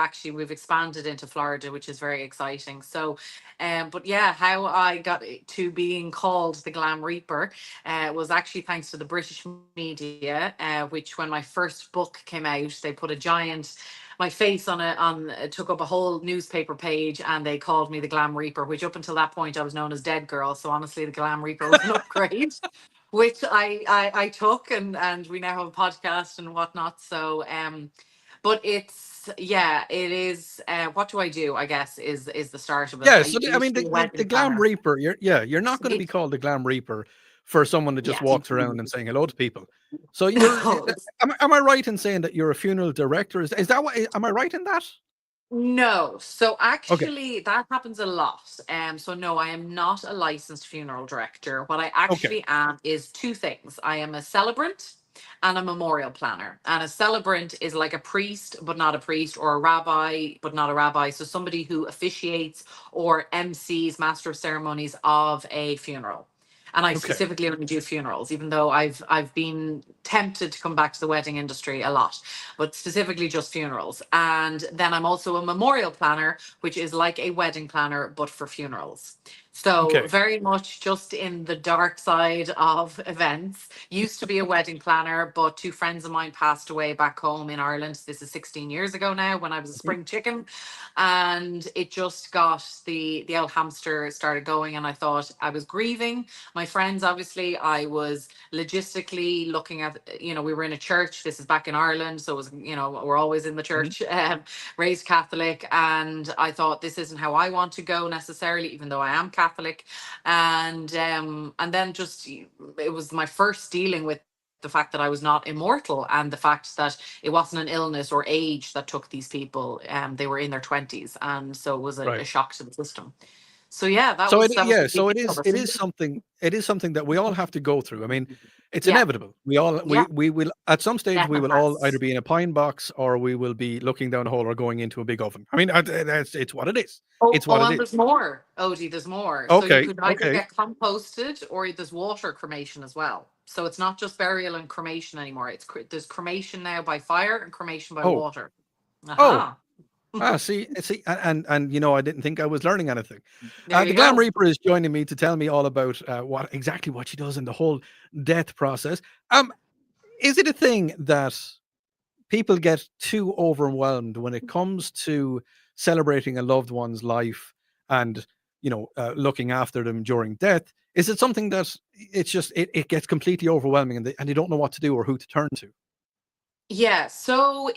expanded into Florida, which is very exciting. So, but yeah, how I got to being called the Glam Reaper was actually thanks to the British media, which when my first book came out, they put a giant my face took up a whole newspaper page, and they called me the Glam Reaper, which up until that point I was known as Dead Girl. So honestly, the Glam Reaper was an upgrade, which I took, and we now have a podcast and whatnot. So but it is. What do I do? I guess is the start of it. Yeah, so I mean the Glam planner. Reaper. You're not going to be called the Glam Reaper for someone that just walks around and saying hello to people. So am I right in saying that you're a funeral director? Is that what? Am I right in that? No. So actually that happens a lot. So no, I am not a licensed funeral director. What I actually am is two things. I am a celebrant and a memorial planner. And a celebrant is like a priest, but not a priest, or a rabbi, but not a rabbi. So somebody who officiates or MCs, master of ceremonies of a funeral. And I specifically only do funerals, even though I've been tempted to come back to the wedding industry a lot, but specifically just funerals. And then I'm also a memorial planner, which is like a wedding planner, but for funerals. So very much just in the dark side of events. Used to be a wedding planner, but two friends of mine passed away back home in Ireland. This is 16 years ago now, when I was a spring chicken. And it just got the old hamster started going, and I thought I was grieving my friends. Obviously, I was logistically looking at, we were in a church. This is back in Ireland, so it was, we're always in the church, raised Catholic, and I thought this isn't how I want to go necessarily, even though I am Catholic. And then just it was my first dealing with the fact that I was not immortal, and the fact that it wasn't an illness or age that took these people. They were in their 20s, and so it was a shock to the system. So yeah, so it is something that we all have to go through. I mean, it's inevitable. We will at some stage we will all either be in a pine box, or we will be looking down a hole, or going into a big oven. I mean, it's what it is. It's what it is. There's more, Odie. There's more. Okay. So you could either get composted, or there's water cremation as well. So it's not just burial and cremation anymore. There's cremation now by fire and cremation by water. See, and I didn't think I was learning anything. The Glam Reaper is joining me to tell me all about what she does in the whole death process. Is it a thing that people get too overwhelmed when it comes to celebrating a loved one's life and looking after them during death? Is it something that it's just it gets completely overwhelming, and they don't know what to do or who to turn to? Yeah. So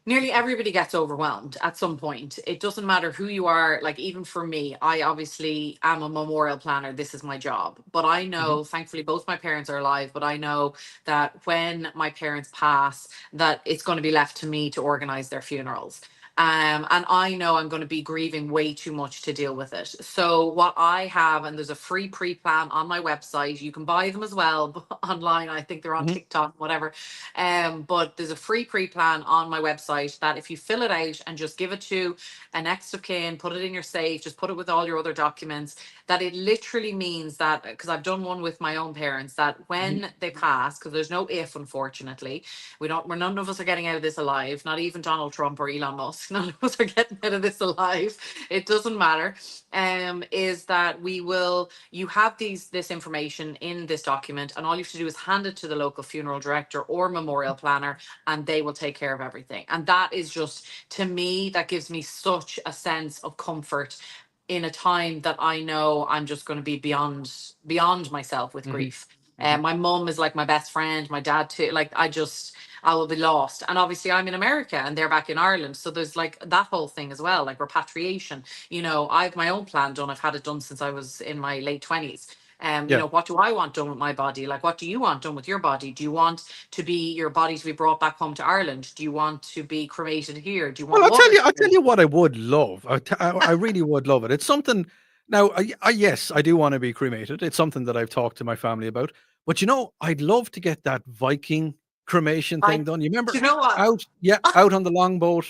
Nearly everybody gets overwhelmed at some point. It doesn't matter who you are. Like, even for me, I obviously am a memorial planner. This is my job. But I Mhm. know, thankfully, both my parents are alive. But I know that when my parents pass, that it's going to be left to me to organize their funerals. And I know I'm going to be grieving way too much to deal with it. So what I have, and there's a free pre-plan on my website. You can buy them as well online. I think they're on Mhm. TikTok, whatever. But there's a free pre-plan on my website that if you fill it out and just give it to a next of kin, put it in your safe, just put it with all your other documents, that it literally means that, because I've done one with my own parents, that when they pass, because there's no if, unfortunately, none of us are getting out of this alive, not even Donald Trump or Elon Musk, none of us are getting out of this alive. It doesn't matter. Is that you have this information in this document, and all you have to do is hand it to the local funeral director or memorial planner, and they will take care of everything. And that is just, to me, that gives me such a sense of comfort in a time that I know I'm just going to be beyond myself with Mhm. grief. Mhm. My mum is like my best friend, my dad too. Like, I will be lost. And obviously I'm in America and they're back in Ireland. So there's like that whole thing as well, like repatriation. I've my own plan done. I've had it done since I was in my late 20s. Yeah. What do I want done with my body? Like, what do you want done with your body? Do you want your body to be brought back home to Ireland? Do you want to be cremated here? Do you Well, want water? I'll tell you what I would love. I really would love it. It's something. Now, yes, I do want to be cremated. It's something that I've talked to my family about. But I'd love to get that Viking cremation I, thing done. You do remember you know what? out on the longboat.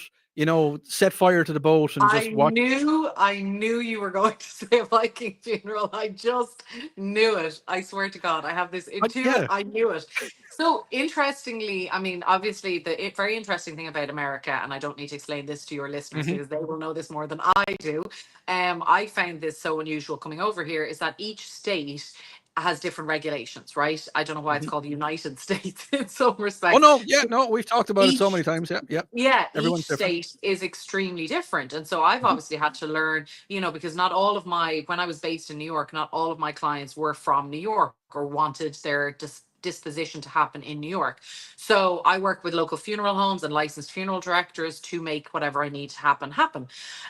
Set fire to the boat and I just watch. knew you were going to say a Viking funeral. I just knew it. I swear to God, I have this intuit. Yeah. I knew it. So interestingly, I mean, obviously, very interesting thing about America, and I don't need to explain this to your listeners Hmm. because they will know this more than I do. I found this so unusual coming over here is that each state has different regulations, right? I don't know why it's Hmm. called the United States in some Oh respects. no, yeah, no, we've talked about it so Each many times. Yeah, yeah. yeah, each Everyone's different. state is extremely different. And so I've Hmm. obviously had to learn, because not all of when I was based in New York, not all of my clients were from New York or wanted their disposition to happen in New York. So I work with local funeral homes and licensed funeral directors to make whatever I need to happen.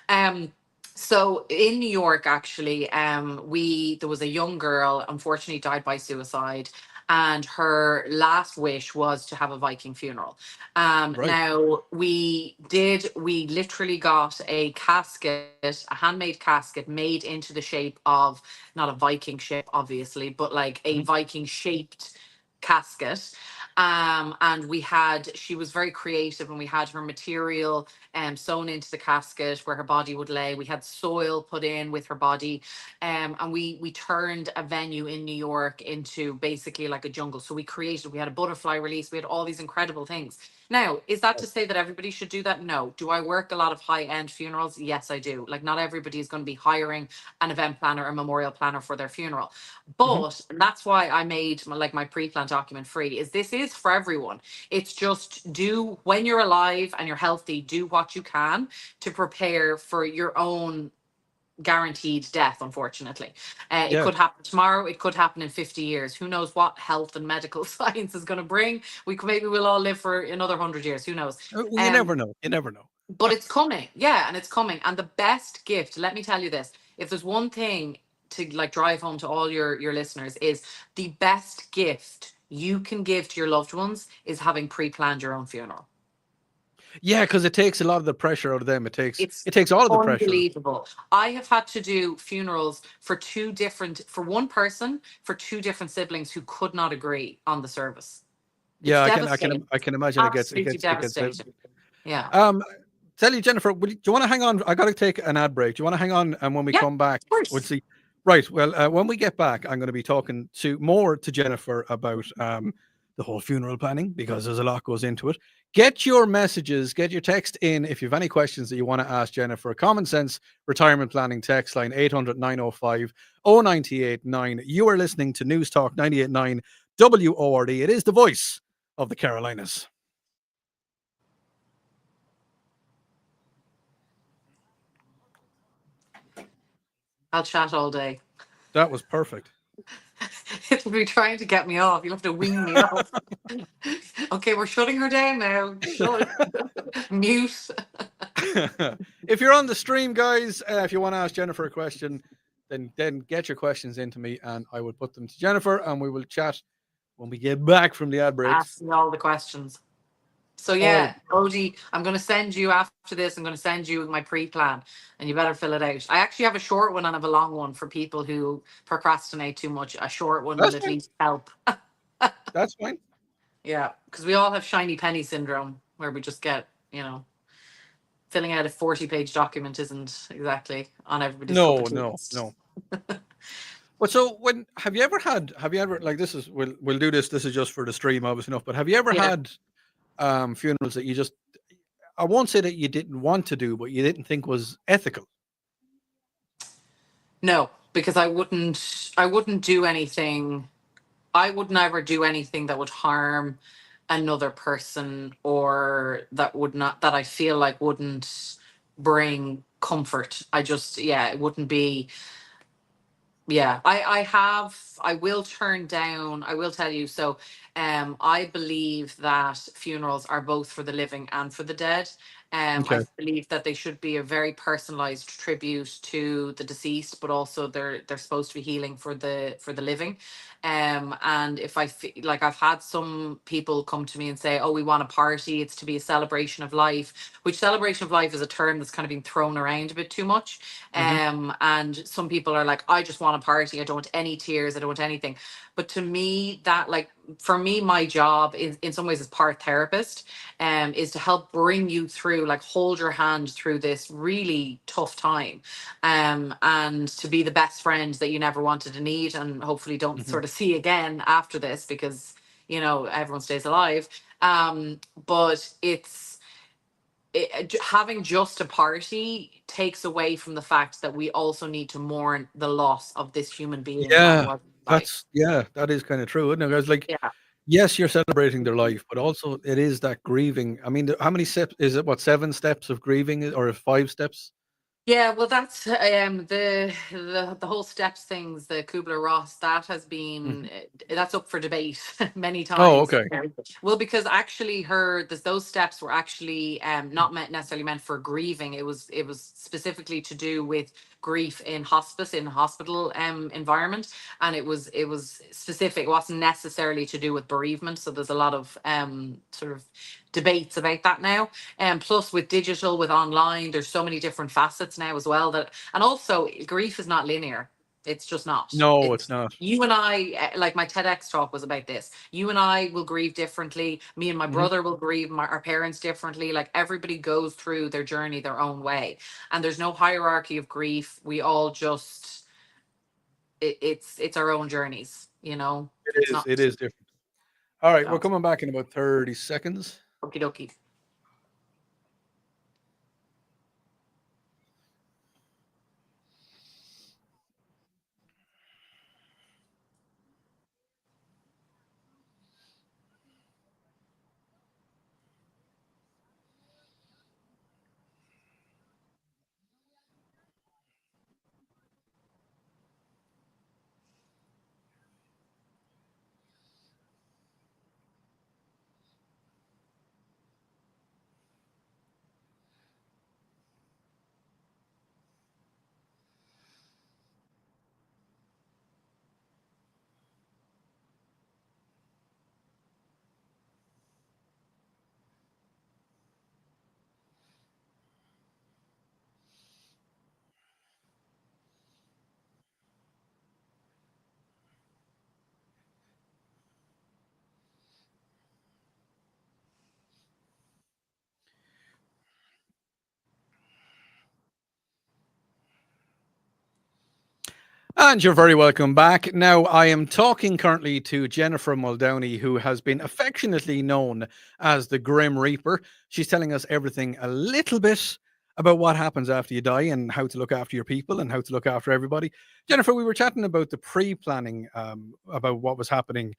Um, so in New York, actually, there was a young girl, unfortunately died by suicide, and her last wish was to have a Viking funeral. Right. Now we literally got a casket, a handmade casket made into the shape of not a Viking ship, obviously, but like a Hmm. Viking shaped casket. And she was very creative, and we had her material sewn into the casket where her body would lay. We had soil put in with her body. And we turned a venue in New York into basically like a jungle. So we had a butterfly release, we had all these incredible things. Now, is that to say that everybody should do that? No. Do I work a lot of high-end funerals? Yes, I do. Like, not everybody is going to be hiring an event planner or memorial planner for their funeral. Hmm. But that's why I made my pre-plan document free. This is for everyone. It's just, when you're alive and you're healthy, do what you can to prepare for your own guaranteed death. Unfortunately, it Yeah. could happen tomorrow, it could happen in 50 years. Who knows what health and medical science is going to bring? Maybe we'll all live for another 100 years, who knows. Well, you never know. You never know. But it's coming. Yeah, and it's coming. And the best gift, let me tell you this, if there's one thing to like drive home to all your listeners, is the best gift you can give to your loved ones is having pre-planned your own funeral. Yeah, because it takes a lot of the pressure out of them. It's It takes all of the pressure. unbelievable. I have had to do funerals for one person, for two different siblings who could not agree on the service. It's Yeah, devastating. I can imagine Absolutely it gets devastating. Yeah. um tell you, Jennifer, do you want to hang on? I got to take an ad break. Do you want to hang on? And when we Yeah, come back, of we'll course. see. Right. Well, when we get back, I'm going to be talking more to Jennifer about the whole funeral planning, because there's a lot goes into it. Get your messages, get your text in if you have any questions that you want to ask Jennifer. Common Sense Retirement Planning text line 800 905 0989. You are listening to News Talk 98.9 WORD. It is the voice of the Carolinas. I'll chat all day. That was perfect. It'll be trying to get me off. You'll have to wean me off. Okay, we're shutting her down now. Shut. Mute. If you're on the stream, guys, if you want to ask Jennifer a question, then get your questions into me, and I will put them to Jennifer, and we will chat when we get back from the ad breaks. Ask me all the questions. So yeah, Odi, I'm going to send you after this. I'm going to send you my pre-plan, and you better fill it out. I actually have a short one and I have a long one for people who procrastinate too much. A short one will at least help. That's fine. Yeah, because we all have shiny penny syndrome, where we just get, filling out a 40-page document isn't exactly on everybody's cup of tea. No. But so have you ever like, this is we'll do this is just for the stream, obviously enough, but have you ever had funerals that you just, I won't say that you didn't want to do, but you didn't think was ethical? No, because I wouldn't do anything. I would never do anything that would harm another person, or that I feel like wouldn't bring comfort. It wouldn't be. Yeah, I will turn down, I will tell you. So I believe that funerals are both for the living and for the dead. Okay. I believe that they should be a very personalized tribute to the deceased, but also they're supposed to be healing for the living. And if I feel like, I've had some people come to me and say, oh, we want a party, it's to be a celebration of life, which celebration of life is a term that's kind of been thrown around a bit too much. And some people are like, I just want a party, I don't want any tears, I don't want anything. But to me, that, like, for me, my job in some ways as part therapist, is to help bring you through, like, hold your hand through this really tough time, and to be the best friend that you never wanted to need, and hopefully don't sort of see again after this, because everyone stays alive. But having just a party takes away from the fact that we also need to mourn the loss of this human being. That is kind of true, isn't it, guys? Like, yes, you're celebrating their life, but also it is that grieving. I mean, how many steps is it? What, 7 steps of grieving, or 5 steps? Yeah, well, that's the whole steps things, the Kubler-Ross, that has been that's up for debate many times. Oh, okay. Well, because actually those steps were actually not necessarily meant for grieving. It was specifically to do with grief in hospital environment, and it was specific. It wasn't necessarily to do with bereavement. So there's a lot of sort of debates about that now. And plus, with digital, with online, there's so many different facets now as well, and also grief is not linear. It's just not. No, it's not. You and I, like, my TEDx talk was about this. You and I will grieve differently. Me and my brother will grieve our parents differently. Like, everybody goes through their journey their own way, and there's no hierarchy of grief. We all just, it's our own journeys. It is different. All right, we're coming back in about 30 seconds. Okie dokie. And you're very welcome back. Now, I am talking currently to Jennifer Muldowney, who has been affectionately known as the Grim Reaper. She's telling us everything a little bit about what happens after you die, and how to look after your people, and how to look after everybody. Jennifer, we were chatting about the pre-planning, about what was happening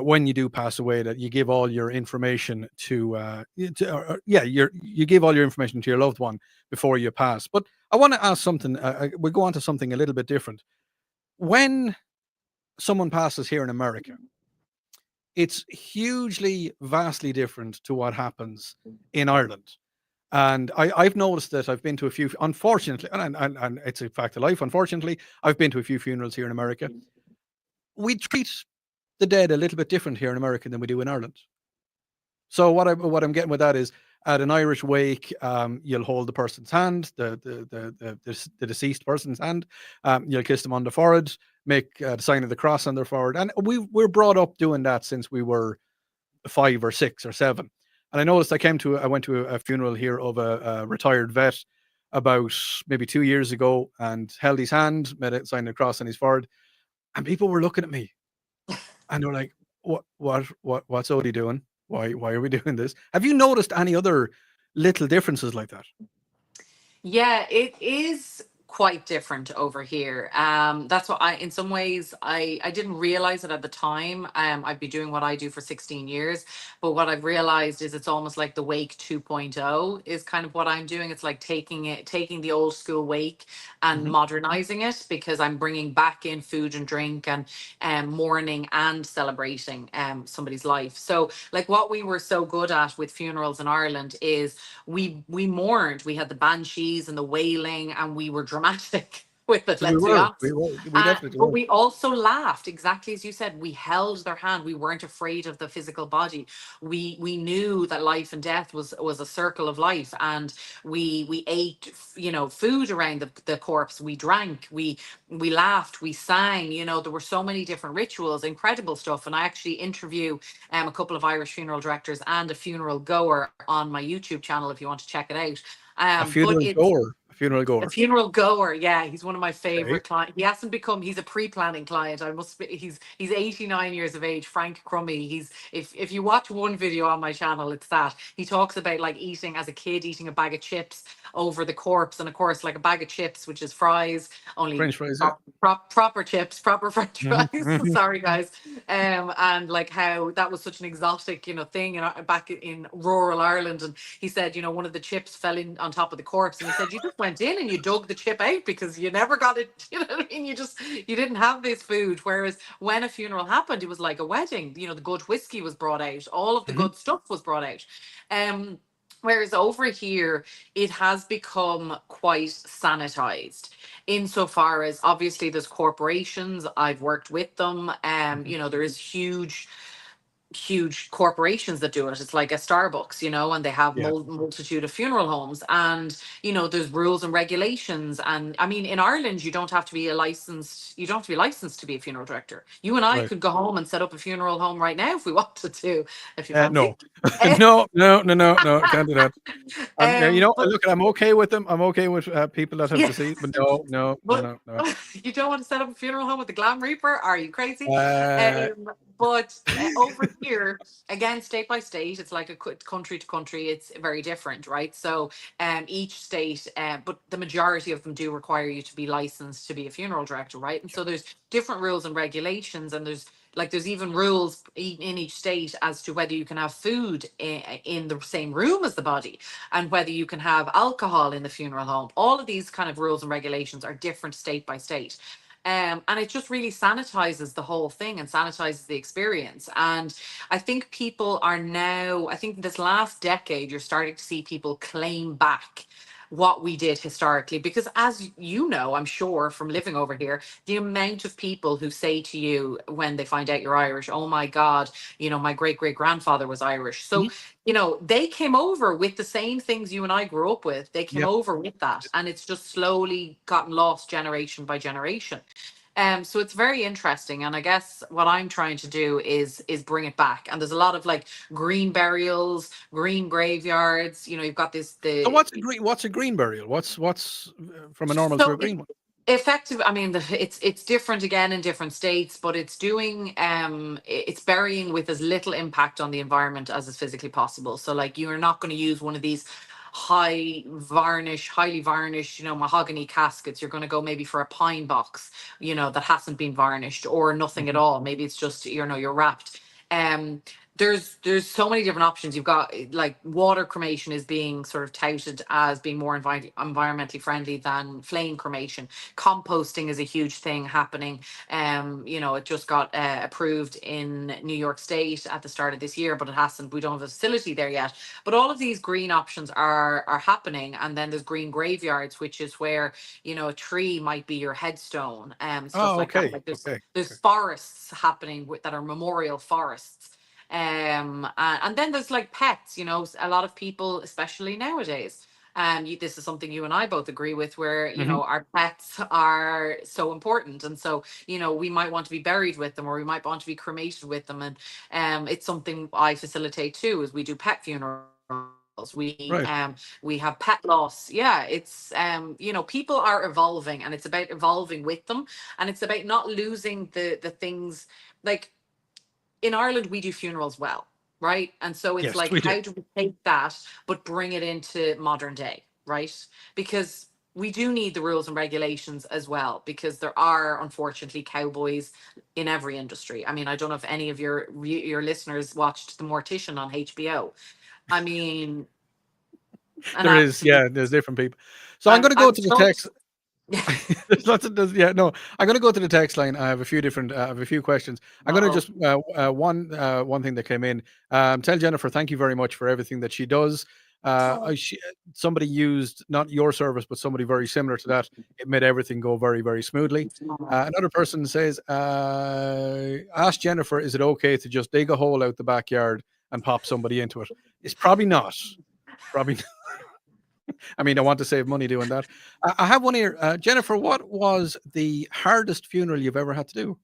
when you do pass away, that you give all your information to you give all your information to your loved one before you pass. But I want to ask something. We'll go on to something a little bit different. When someone passes here in America, it's hugely, vastly different to what happens in Ireland. And I've noticed that I've been to a few, unfortunately, and it's a fact of life, unfortunately, I've been to a few funerals here in America. We treat the dead a little bit different here in America than we do in Ireland. So what I'm getting with that is, at an Irish wake, you'll hold the person's hand, the deceased person's hand. You'll kiss them on the forehead, make the sign of the cross on their forehead, and we're brought up doing that since we were 5 or 6 or 7. And I noticed I went to a funeral here of a retired vet about maybe 2 years ago, and held his hand, made a sign of the cross on his forehead, and people were looking at me, and they're like, "What's Odie doing? Why are we doing this?" Have you noticed any other little differences like that? Yeah, it is quite different over here. That's what in some ways, I didn't realize it at the time. I've been doing what I do for 16 years, but what I've realized is it's almost like the Wake 2.0 is kind of what I'm doing. It's like taking the old school wake and modernizing it, because I'm bringing back in food and drink and mourning and celebrating somebody's life. So like what we were so good at with funerals in Ireland is we mourned. We had the banshees and the wailing, and we were dramatic with it. We Let's be were, honest. we definitely But were. we also laughed, exactly as you said. We held their hand. We weren't afraid of the physical body. We knew that life and death was a circle of life, and we ate, food around the corpse. We drank. We laughed. We sang. There were so many different rituals, incredible stuff. And I actually interview a couple of Irish funeral directors and a funeral goer on my YouTube channel if you want to check it out. A But funeral it's goer, a funeral a goer. funeral goer, yeah, he's one of my Okay. favorite clients. He hasn't become. He's a pre-planning client. I must be. He's 89 years of age. Frank Crummy. He's if you watch one video on my channel, it's that he talks about like eating as a kid, eating a bag of chips over the corpse, and of course, like a bag of chips, which is fries, only French fries, yeah. proper chips, proper French Mhm, fries. mhm. Sorry, guys. And like how that was such an exotic, thing back in rural Ireland. And he said, one of the chips fell in on top of the corpse, and he said you just went in and you dug the chip out because you never got it. You know what I mean? You didn't have this food. Whereas when a funeral happened, it was like a wedding. The good whiskey was brought out, all of the Mhm. good stuff was brought out. Um, Whereas over here, it has become quite sanitized insofar as obviously there's corporations. I've worked with them. There is huge corporations that do it. It's like a Starbucks, and they have Yeah, multitude of funeral homes, and there's rules and regulations. And I mean, in Ireland, you don't have to be licensed to be a funeral director. You and I right. could go home and set up a funeral home right now if we wanted to, if you fancy. No, no, no, no, no, no. Can't do that. But Look, I'm okay with them. I'm okay with people that have yeah, deceased, but no, no, no, but no, no. you don't want to set up a funeral home with the Glam Reaper? Are you crazy? Uh, But over here, again, state by state, it's like a country to country. It's very different, right? So, each state, but the majority of them do require you to be licensed to be a funeral director, right? And so there's different rules and regulations, and there's even rules in each state as to whether you can have food in the same room as the body, and whether you can have alcohol in the funeral home. All of these kind of rules and regulations are different state by state. And it just really sanitizes the whole thing and sanitizes the experience. And I think people are now, I think this last decade, you're starting to see people claim back what we did historically. Because as you know, I'm sure from living over here, the amount of people who say to you when they find out you're Irish, oh my God, my great great grandfather was Irish. So, mhm. they came over with the same things you and I grew up with. They came Yep. over with that. And it's just slowly gotten lost generation by generation. So it's very interesting, and I guess what I'm trying to do is bring it back. And there's a lot of like green burials, green graveyards. You've got this So the what's a green burial? What's from a normal to so a green one? effective. I mean, it's different again in different states, but it's doing it's burying with as little impact on the environment as is physically possible. So like you're not going to use one of these highly varnished, mahogany caskets. You're going to go maybe for a pine box, that hasn't been varnished, or nothing at Mhm. all. Maybe it's just, you're wrapped. Um, there's so many different options. You've got like water cremation is being sort of touted as being more environmentally friendly than flame cremation. Composting is a huge thing happening. You know, it just got approved in New York State at the start of this year, but it hasn't. We don't have a facility there yet. But all of these green options are happening, and then there's green graveyards, which is where, you know, a tree might be your headstone, stuff Oh, like that. okay. Like Okay. there's forests happening that are memorial forests. And then there's like pets, you know, a lot of people, especially nowadays. This is something you and I both agree with, where, you Hmm. know, our pets are so important. And so, you know, we might want to be buried with them, or we might want to be cremated with them. And it's something I facilitate too, is we do pet funerals. Right. We have pet loss. Yeah, it's you know, people are evolving, and it's about evolving with them, and it's about not losing the things. Like, in Ireland, we do funerals well, right? And so it's Yes, like, we do. how do we take that but bring it into modern day, right? Because we do need the rules and regulations as well, because there are unfortunately cowboys in every industry. I mean, I don't know if any of your listeners watched The Mortician on HBO. I mean, an There is, absolute, yeah, there's different people. So I'm going to go I'm to the told. text. Yeah, no, I'm going to go to the text line. I have a few different, I have a few questions. I'm going to Uh-oh. just one thing that came in. Tell Jennifer thank you very much for everything that she does. Somebody used not your service, but somebody very similar to that. It made everything go very, very smoothly. Another person says, ask Jennifer, is it okay to just dig a hole out the backyard and pop somebody into it? It's probably not. Probably. I mean, I want to save money doing that. I have one here. Jennifer, what was the hardest funeral you've ever had to do?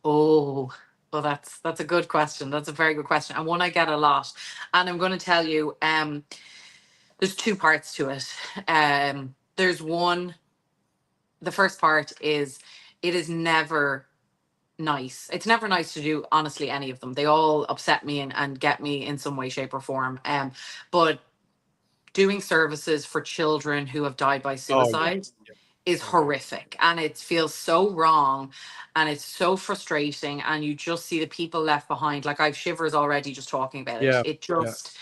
Oh, well, that's a good question. That's a very good question, and one I get a lot. And I'm going to tell you, there's two parts to it. There's one. The first part is, it is never nice. It's never nice to do, honestly, any of them. They all upset me and get me in some way, shape, or form. But doing services for children who have died by Oh, yeah. suicide Yeah. is Okay. horrific, and it feels so wrong, and it's so frustrating, and you just see the people left behind. Like, I've shivers already just talking about it. Yeah. It Yeah. just,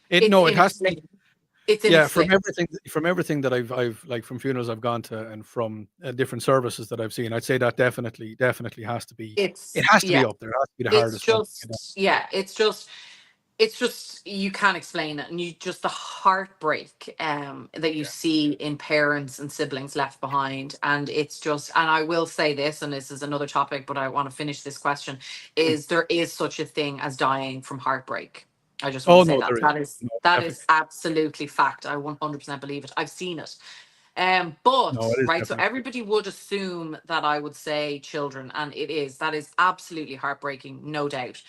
It it's no, it has to be. inexplicable. It's Yeah, inexplicable. from everything that I've like from funerals I've gone to and from different services that I've seen, I'd say that definitely has to be. It has to be Yeah, up there. It has to be the it's hardest one. just, yeah, it's just you can't explain it, and you just, the heartbreak that you Yeah. see in parents and siblings left behind. And it's just, and I will say this, and this is another topic, but I want to finish this question, Mm. is there is such a thing as dying from heartbreak. I just want Oh to say no, that there is. that is No, that definitely. is absolutely fact. I 100% believe it. I've seen it. No, But it is right, so definitely. everybody would assume that I would say children, and that is absolutely heartbreaking, no doubt.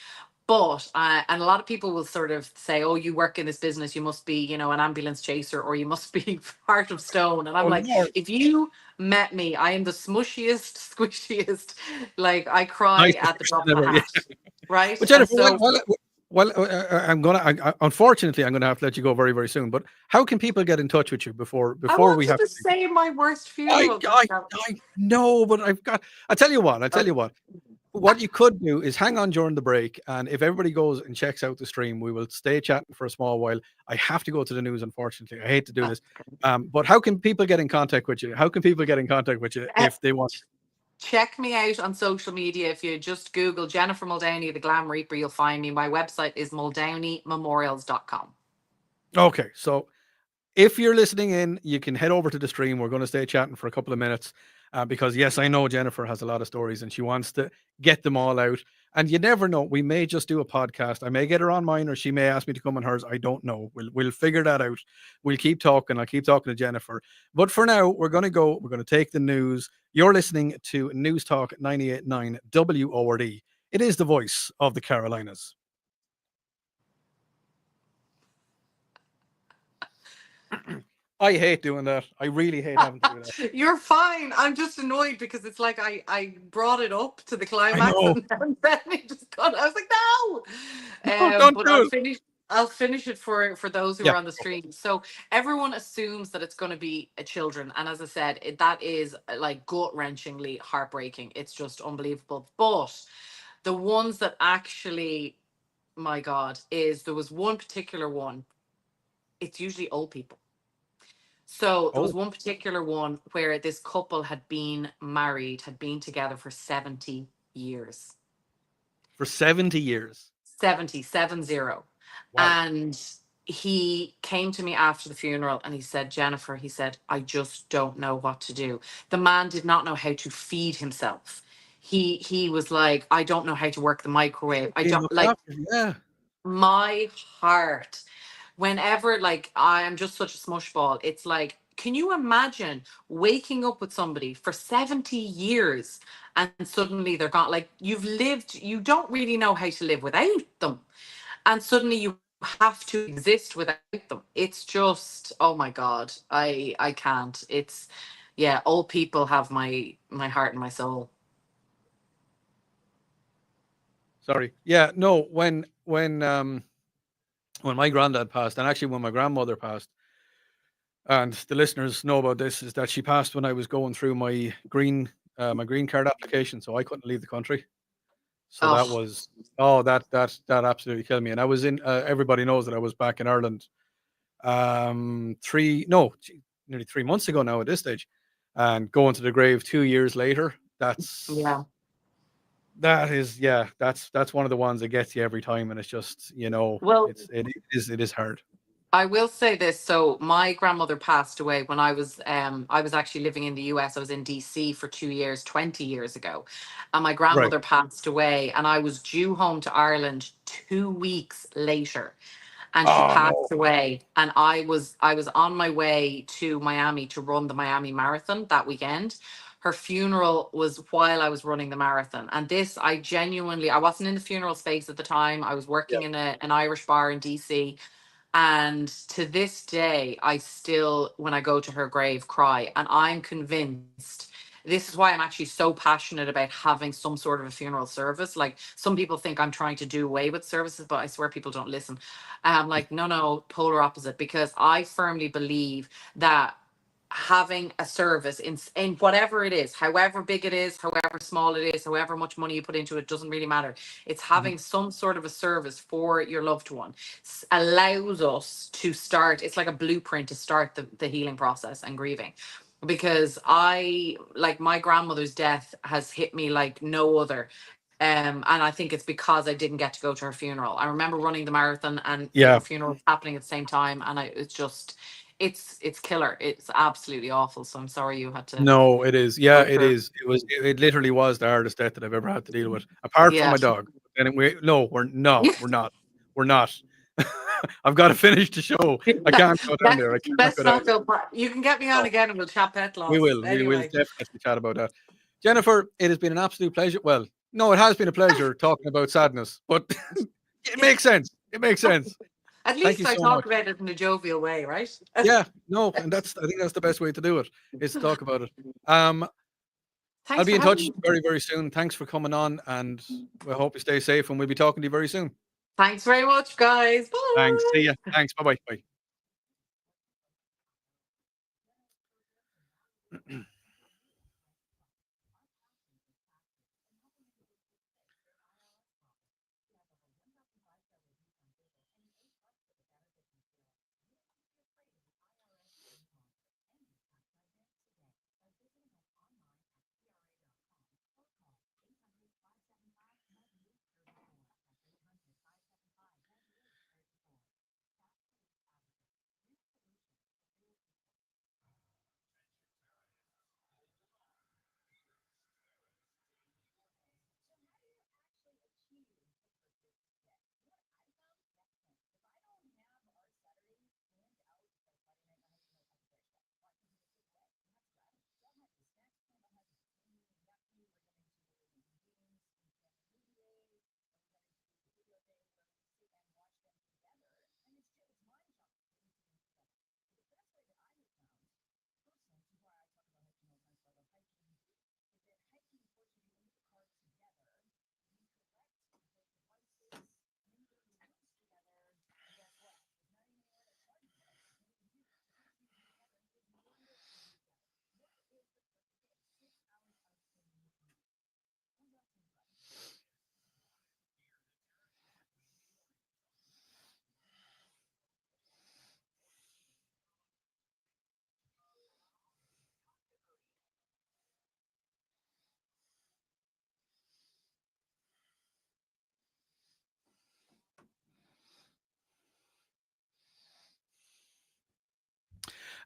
But and a lot of people will sort of say, "Oh, you work in this business, you must be, you know, an ambulance chaser, or you must be heart of stone." And I'm Oh like, Lord. if you met me, I am the smushiest, squishiest. Like, I cry Nicest at the person drop of a ever. Yeah. hat, right? But And Jennifer, so, unfortunately, I'm gonna have to let you go very, very soon. But how can people get in touch with you I before we wanted have to to? say my worst I, funeral. I, I know, but I've got. I tell you what. I tell you what. What you could do is hang on during the break, and if everybody goes and checks out the stream, we will stay chatting for a small while. I have to go to the news, unfortunately. I hate to do this, but how can people get in contact with you? How can people get in contact with you Uh, if they want? Check me out on social media. If you just Google Jennifer Muldowney, the Glam Reaper, you'll find me. My website is muldowney.memorials.com. Okay, so if you're listening in, you can head over to the stream. We're going to stay chatting for a couple of minutes because, yes, I know Jennifer has a lot of stories and she wants to get them all out. And you never know. We may just do a podcast. I may get her on mine, or she may ask me to come on hers. I don't know. We'll figure that out. We'll keep talking. I'll keep talking to Jennifer. But for now, we're going to go. We're going to take the news. You're listening to News Talk 98.9 WORD. It is the voice of the Carolinas. I hate doing that. I really hate having to do that. You're fine. I'm just annoyed because it's like I brought it up to the I climax, know. and then it just got. I was like, No, no. don't But do it. I'll finish it for those who Yeah. are on the stream. So everyone assumes that it's going to be a children, and as I said, that is like gut wrenchingly heartbreaking. It's just unbelievable. But The ones that actually, my God, is there was one particular one. It's usually old people. So there was Oh, one particular one where this couple had been married, had been together for 70 years. for 70 years. 70. Wow. And he came to me after the funeral and he said, Jennifer, he said, I just don't know what to do. The man did not know how to feed himself. He was like, I don't know how to work the microwave. I Being don't looked like after. Yeah. my heart. Whenever like I am just such a smush ball, it's like, can you imagine waking up with somebody for 70 years and suddenly they're gone? Like you've lived, you don't really know how to live without them. And suddenly you have to exist without them. It's just, oh my God, I can't. It's yeah, old people have my heart and my soul. Sorry. Yeah. No. When my granddad passed, and actually when my grandmother passed, and the listeners know about this, is that she passed when I was going through my green card application, so I couldn't leave the country. So that Oh, was that absolutely killed me. And I was in. Everybody knows that I was back in Ireland. Three no, nearly 3 months ago now at this stage, and going to the grave 2 years later. yeah. That's one of the ones that gets you every time, and it's just Well, it is hard. I will say this. So my grandmother passed away when I was actually living in the US. I was in DC for 2 years, 20 years ago. And my Right. grandmother passed away and I was due home to Ireland 2 weeks later. And she Oh no. passed away. And I was on my way to Miami to run the Miami Marathon that weekend. Her funeral was while I was running the marathon. And this I genuinely I wasn't in the funeral space at the time. I was Yeah. working in an Irish bar in DC. And to this day, I still, when I go to her grave, cry. And I'm convinced this is why I'm actually so passionate about having some sort of a funeral service. Like some people think I'm trying to do away with services, but I swear people don't listen. I'm like, no, no, polar opposite, because I firmly believe that having a service in whatever it is, however big it is, however small it is, however much money you put into it, doesn't really matter. It's Mhm. having some sort of a service for your loved one allows us to start. It's like a blueprint to start the healing process and grieving, because I like my grandmother's death has hit me like no other. And I think it's because I didn't get to go to her funeral. I remember running the marathon and her Yeah. funeral was happening at the same time, and it's just, it's killer. It's absolutely awful. So I'm sorry you had to No, it is. Yeah, go it through. is. It literally was the hardest death that I've ever had to deal with, apart from Yeah. my dog. And we no, we're no, we're not. We're not. I've got to finish the show. I can't go down there. I cannot go Best down not there. go. You can get me on No, again and we'll chat pet we loss. will. We will Anyway. definitely chat about that. Jennifer, it has been an absolute pleasure. Well, no, it has been a pleasure talking about sadness, but it makes sense. It makes sense. At Thank you least I so much. talk about it in a jovial way, right? Yeah, no, and I think that's the best way to do it, is to talk about it. Um, I'll Thanks be for in having touch me. very, very soon. Thanks for coming on, and we hope you stay safe, and we'll be talking to you very soon. Thanks very much, guys. Thanks. See Bye. ya. Thanks. Bye-bye. Bye.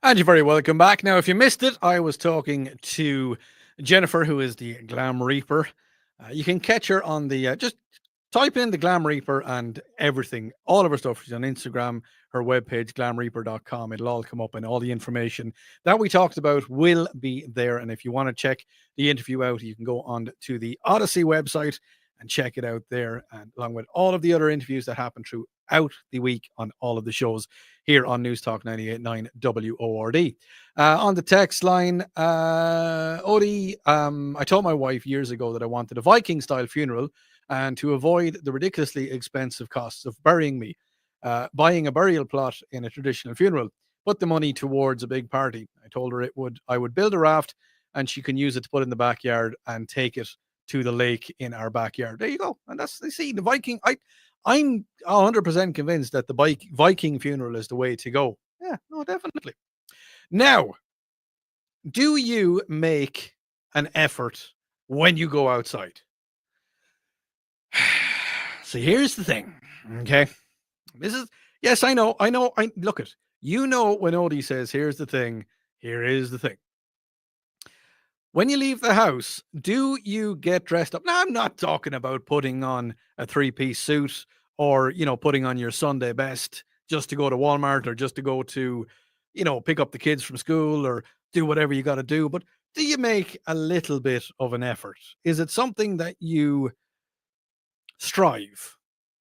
And you're very welcome back. Now, if you missed it, I was talking to Jennifer, who is the Glam Reaper. You can catch her on the just type in the Glam Reaper and everything, all of her stuff. She's on Instagram, her webpage, glamreaper.com. It'll all come up, and all the information that we talked about will be there. And if you want to check the interview out, you can go on to the Odyssey website and check it out there, and along with all of the other interviews that happen throughout the week on all of the shows here on News Talk 98.9 WORD. On the text line, Odi, I told my wife years ago that I wanted a Viking style funeral, and to avoid the ridiculously expensive costs of burying me, buying a burial plot in a traditional funeral, put the money towards a big party. I told her I would build a raft and she can use it to put in the backyard and take it to the lake in our backyard. There you go. And that's, you see, the Viking, I'm 100% convinced that the Viking funeral is the way to go. Yeah, no, definitely. Now, do you make an effort when you go outside? So here's the thing, okay? Yes, I know, look it. You know when Odie says, here's the thing, here is the thing. When you leave the house, do you get dressed up? Now, I'm not talking about putting on a 3-piece suit or, putting on your Sunday best just to go to Walmart or just to go to, pick up the kids from school or do whatever you got to do. But do you make a little bit of an effort? Is it something that you strive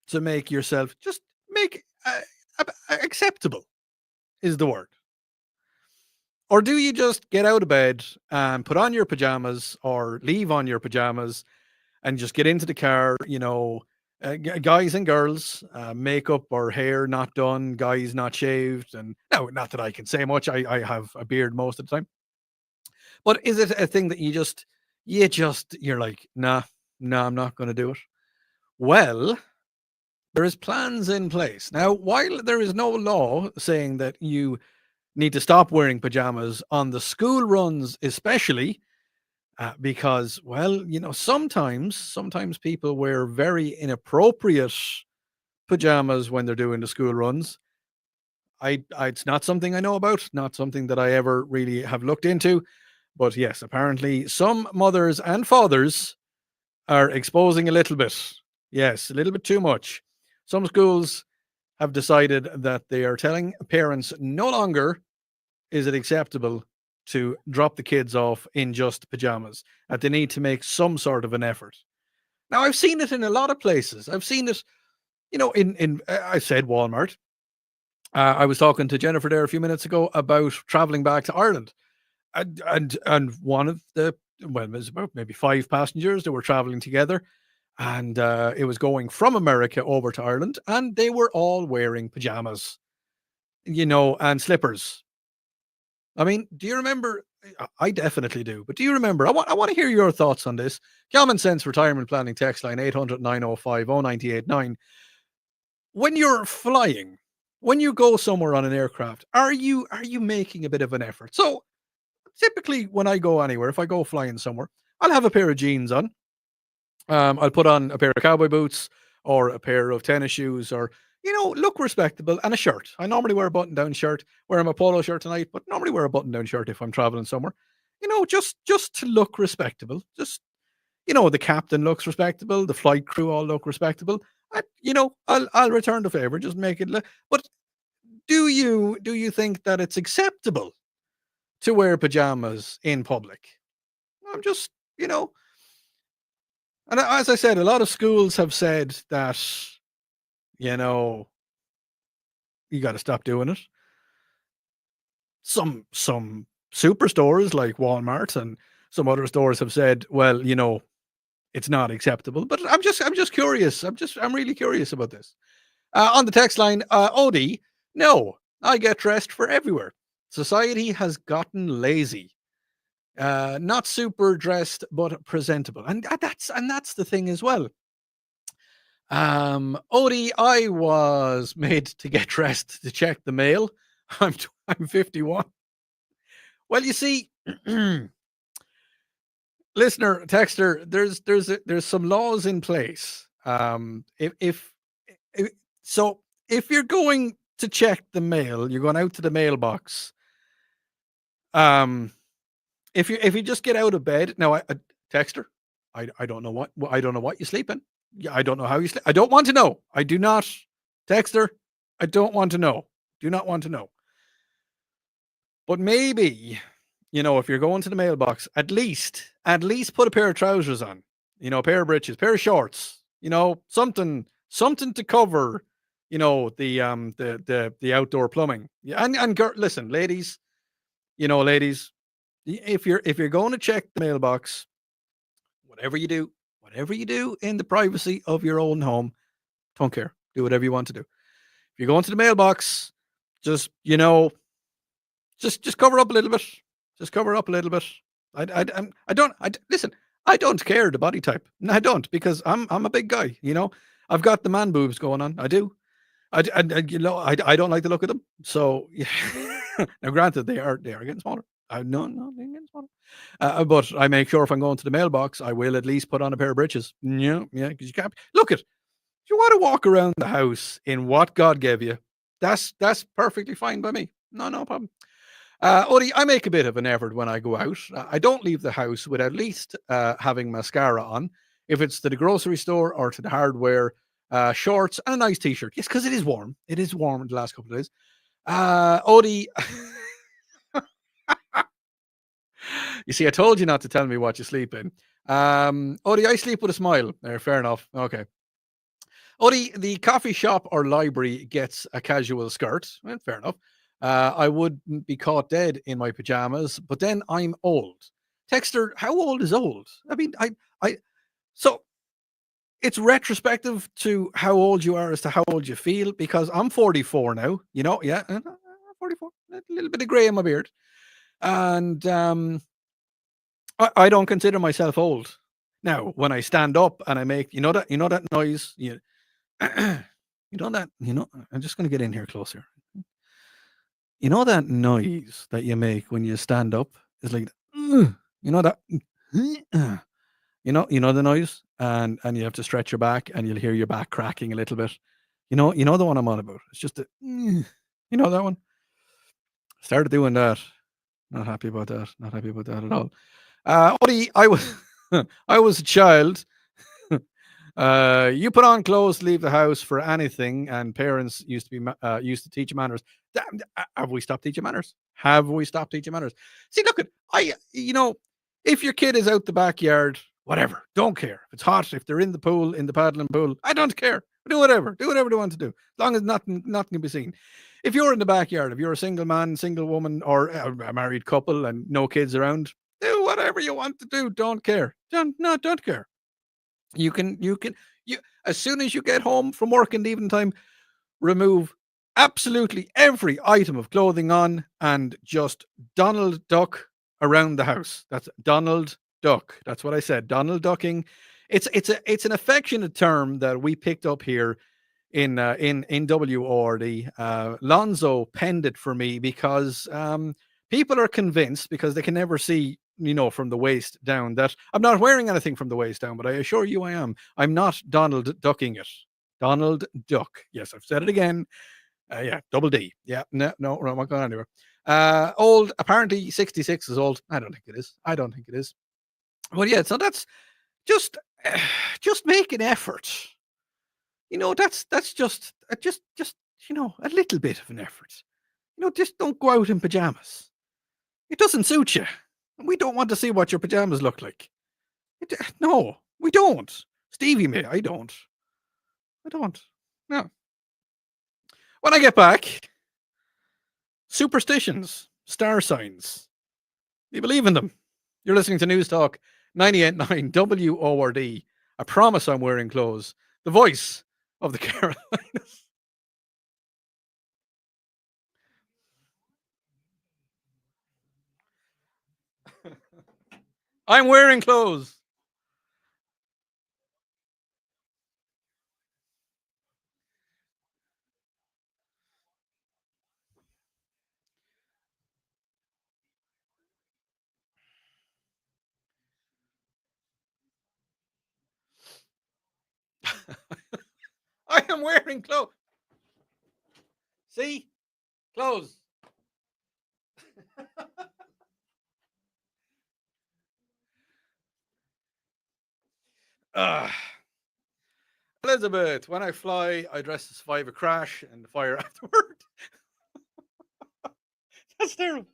to make yourself just make acceptable is the word? Or do you just get out of bed and put on your pajamas or leave on your pajamas and just get into the car, guys and girls, makeup or hair not done, guys not shaved. And no, not that I can say much. I have a beard most of the time. But is it a thing that you're like, nah, I'm not going to do it? Well, there is plans in place. Now, while there is no law saying that you need to stop wearing pajamas on the school runs, especially because, well, sometimes people wear very inappropriate pajamas when they're doing the school runs. It's not something I know about, not something that I ever really have looked into. But yes, apparently some mothers and fathers are exposing a little bit. Yes, a little bit too much. Some schools have decided that they are telling parents no longer is it acceptable to drop the kids off in just pajamas, that they need to make some sort of an effort. Now, I've seen it in a lot of places. I've seen it, in I said Walmart. I was talking to Jennifer there a few minutes ago about traveling back to Ireland. And one of it was about maybe 5 passengers that were traveling together. And it was going from America over to Ireland, and they were all wearing pajamas, and slippers. I mean, do you remember? I definitely do. But do you remember? I want to hear your thoughts on this. Common Sense Retirement Planning text line 800-905-0989. When you're flying, when you go somewhere on an aircraft, are you making a bit of an effort? So typically when I go anywhere, if I go flying somewhere, I'll have a pair of jeans on. I'll put on a pair of cowboy boots or a pair of tennis shoes, or look respectable, and a shirt. I normally wear a button-down shirt. Wearing my polo shirt tonight, but normally wear a button-down shirt if I'm traveling somewhere. Just to look respectable. Just the captain looks respectable. The flight crew all look respectable. I'll return the favor. Just make it. But do you think that it's acceptable to wear pajamas in public? I'm just And as I said, a lot of schools have said that, you got to stop doing it. Some superstores like Walmart and some other stores have said, well, it's not acceptable. But I'm just curious. I'm really curious about this. On the text line, Odie, no, I get dressed for everywhere. Society has gotten lazy. Not super dressed, but presentable. And that's the thing as well. Odie, I was made to get dressed to check the mail. I'm 51. Well, you see, listener, texter, there's some laws in place. If you're going to check the mail, you're going out to the mailbox, If you just get out of bed now, I text her. I don't know what you sleep in. Yeah, I don't know how you sleep. I don't want to know. I do not text her. I don't want to know. Do not want to know. But maybe, if you're going to the mailbox, at least put a pair of trousers on. A pair of breeches, pair of shorts. Something to cover. The outdoor plumbing. Yeah, and listen, ladies. Ladies, if you're going to check the mailbox, whatever you do in the privacy of your own home, don't care. Do whatever you want to do. If you're going to the mailbox, just just cover up a little bit. Just cover up a little bit. Listen. I don't care the body type. No, I don't, because I'm a big guy. I've got the man boobs going on. I do. I don't like the look of them. So now, granted, they are getting smaller. No, they're getting smaller. But I make sure if I'm going to the mailbox, I will at least put on a pair of breeches. Yeah, because you can't look at. If you want to walk around the house in what God gave you, that's perfectly fine by me. No problem. Odi, I make a bit of an effort when I go out. I don't leave the house with at least having mascara on. If it's to the grocery store or to the hardware, shorts and a nice t-shirt. Yes, because it is warm. It is warm the last couple of days. Odi, you see, I told you not to tell me what you sleep in. Odi, I sleep with a smile. Fair enough. Okay. Odi, the coffee shop or library gets a casual skirt. Well, fair enough. I wouldn't be caught dead in my pajamas, but then I'm old. Texter, how old is old? I mean, so it's retrospective to how old you are as to how old you feel, because I'm 44 now, yeah, 44, a little bit of gray in my beard. And I don't consider myself old. Now, when I stand up and I make, that noise, I'm just going to get in here closer. That noise that you make when you stand up is like, that, the noise, and you have to stretch your back, and you'll hear your back cracking a little bit. The one I'm on about. It's just that one. Started doing that. Not happy about that. Not happy about that at all. Odi, I was I was a child. You put on clothes to leave the house for anything, and parents used to teach you manners. Have we stopped teaching manners? Have we stopped teaching manners? See, look at if your kid is out the backyard, whatever, don't care. If it's hot, if they're in the pool, in the paddling pool, I don't care. Do whatever they want to do, as long as nothing can be seen. If you're in the backyard, if you're a single man, single woman, or a married couple and no kids around, do whatever you want to do. Don't care. Don't care. You as soon as you get home from work in the evening time, remove absolutely every item of clothing on and just Donald Duck around the house. That's Donald Duck. That's what I said. Donald Ducking. It's an affectionate term that we picked up here in WORD. Lonzo penned it for me because people are convinced, because they can never see from the waist down, that I'm not wearing anything from the waist down, but I assure you I am. I'm not Donald Ducking it. Donald Duck. Yes, I've said it again. Yeah, double D. Yeah, no, I'm not going anywhere. Old, apparently 66 is old. I don't think it is. But yeah, so that's just make an effort. That's just a little bit of an effort. Just don't go out in pajamas. It doesn't suit you. We don't want to see what your pajamas look like. No, we don't. Stevie may. I don't. No. When I get back, superstitions, star signs. Do you believe in them? You're listening to News Talk 98.9 WORD. I promise I'm wearing clothes. The voice of the Carolinas. I'm wearing clothes. I am wearing clothes. See? Clothes. Elizabeth, when I fly, I dress to survive a crash and fire afterward. That's terrible.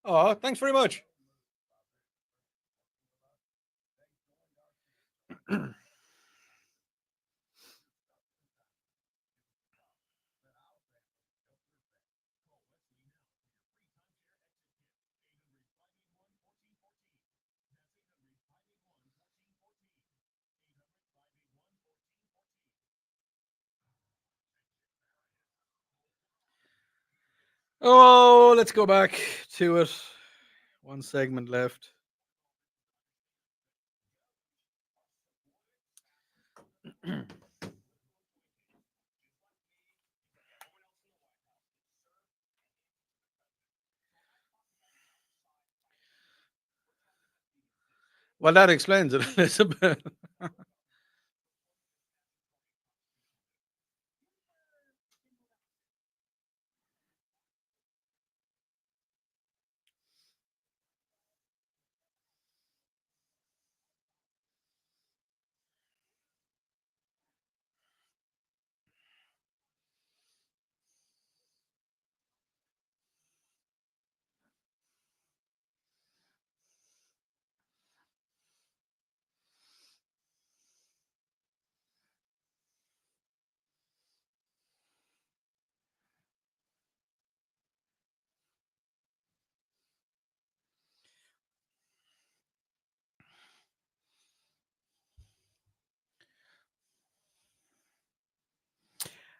Oh, thanks very much. Oh, let's go back to it. One segment left. Well, that explains it, Elizabeth.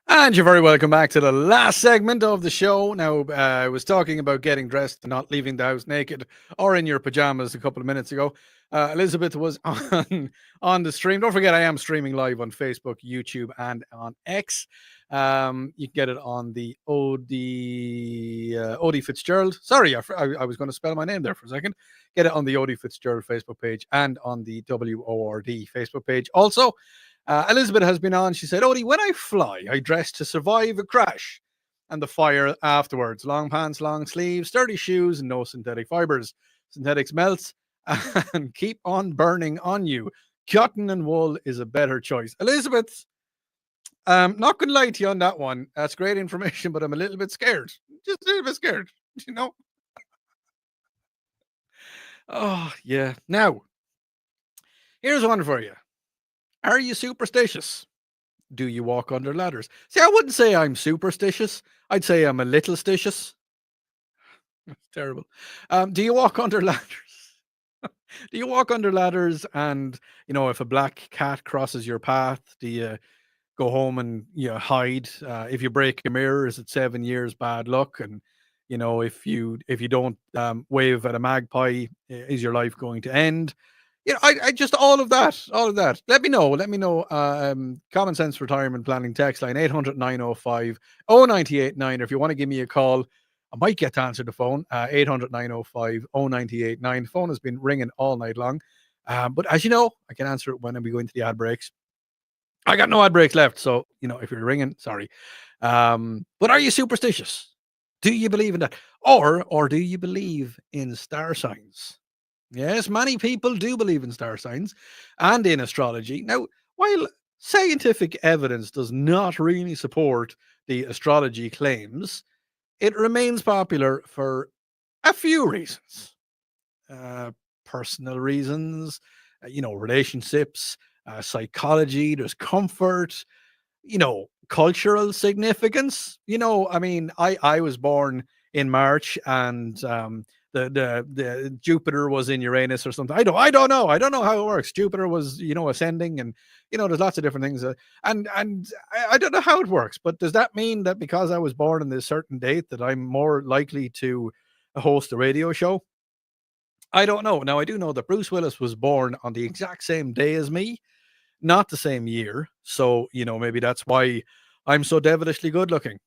And you're very welcome back to the last segment of the show. Now, I was talking about getting dressed and not leaving the house naked or in your pajamas a couple of minutes ago. Elizabeth was on the stream. Don't forget, I am streaming live on Facebook, YouTube, and on X. You can get it on the Odi Fitzgerald. Sorry, I was going to spell my name there for a second. Get it on the Odi Fitzgerald Facebook page and on the WORD Facebook page. Also, Elizabeth has been on. She said, Odie, when I fly, I dress to survive a crash and the fire afterwards. Long pants, long sleeves, sturdy shoes, and no synthetic fibers. Synthetics melts and keep on burning on you. Cotton and wool is a better choice. Elizabeth, not going to lie to you on that one. That's great information, but I'm a little bit scared. Just a little bit scared, you know? Oh, yeah. Now, here's one for you. Are you superstitious? Do you walk under ladders? See, I wouldn't say I'm superstitious. I'd say I'm a little stitious. That's terrible. Do you walk under ladders? Do you walk under ladders and, if a black cat crosses your path, do you go home and hide? If you break a mirror, is it 7 years bad luck? And, if you don't wave at a magpie, is your life going to end? I just all of that. Let me know. Common Sense Retirement Planning text line 800-905-0989. If you want to give me a call, I might get to answer the phone. 800-905-0989. The phone has been ringing all night long. But as you know, I can answer it when we go into the ad breaks. I got no ad breaks left, so if you're ringing, sorry. But are you superstitious? Do you believe in that, or do you believe in star signs? Yes, many people do believe in star signs and in astrology. Now, while scientific evidence does not really support the astrology claims, it remains popular for a few reasons. Personal reasons, relationships, psychology, there's comfort, cultural significance. I was born in March, and the Jupiter was in Uranus or something. I don't know how it works. Jupiter was ascending, and there's lots of different things, and I don't know how it works. But does that mean that because I was born on this certain date that I'm more likely to host a radio show? I don't know. Now, I do know that Bruce Willis was born on the exact same day as me, not the same year. So, maybe that's why I'm so devilishly good looking.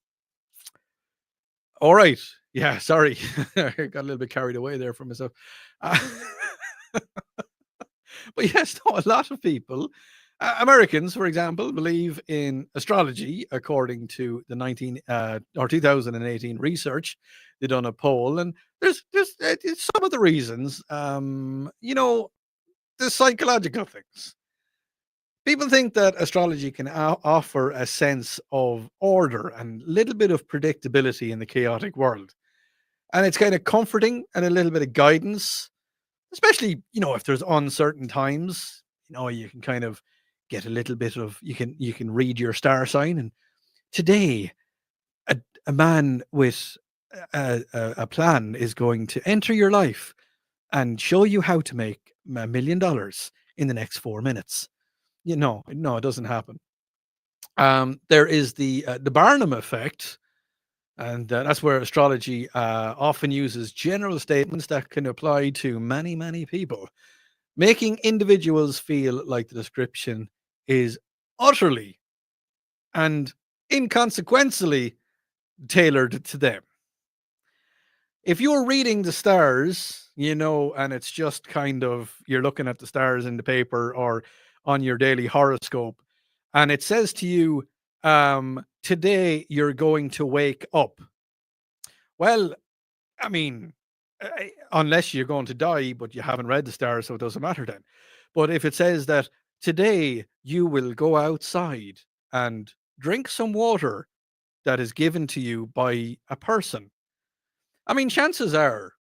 All right. Yeah, sorry. I got a little bit carried away there for myself. But yes, a lot of people, Americans, for example, believe in astrology, according to the 2018 research. They done a poll, and there's some of the reasons, the psychological things. People think that astrology can offer a sense of order and a little bit of predictability in the chaotic world. And it's kind of comforting and a little bit of guidance, especially, if there's uncertain times, you can kind of get a little bit of, you can read your star sign. And today, a man with a plan is going to enter your life and show you how to make $1 million in the next 4 minutes. No, it doesn't happen. There is the Barnum effect, and that's where astrology often uses general statements that can apply to many, many people, making individuals feel like the description is utterly and inconsequentially tailored to them. If you're reading the stars, and it's just kind of, you're looking at the stars in the paper or on your daily horoscope, and it says to you, today you're going to wake up. Well, I mean, unless you're going to die, but you haven't read the stars, so it doesn't matter then. But if it says that today you will go outside and drink some water that is given to you by a person, I mean, chances are,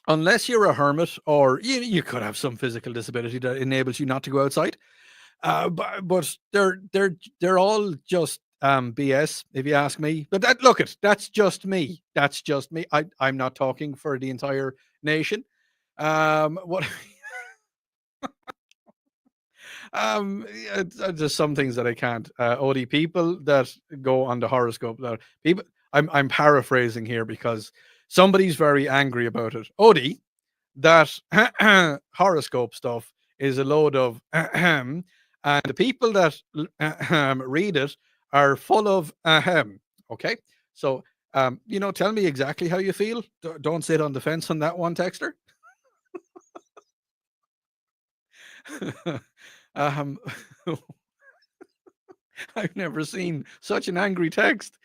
unless you're a hermit or you could have some physical disability that enables you not to go outside, but they're all just BS, if you ask me. But that's just me. That's just me. I'm not talking for the entire nation. What? Just some things that I can't. Odi, people that go on the horoscope, people. I'm paraphrasing here because somebody's very angry about it. Odi, that horoscope stuff is a load of and the people that read it are full of okay, so tell me exactly how you feel. Don't sit on the fence on that one, texter. I've never seen such an angry text.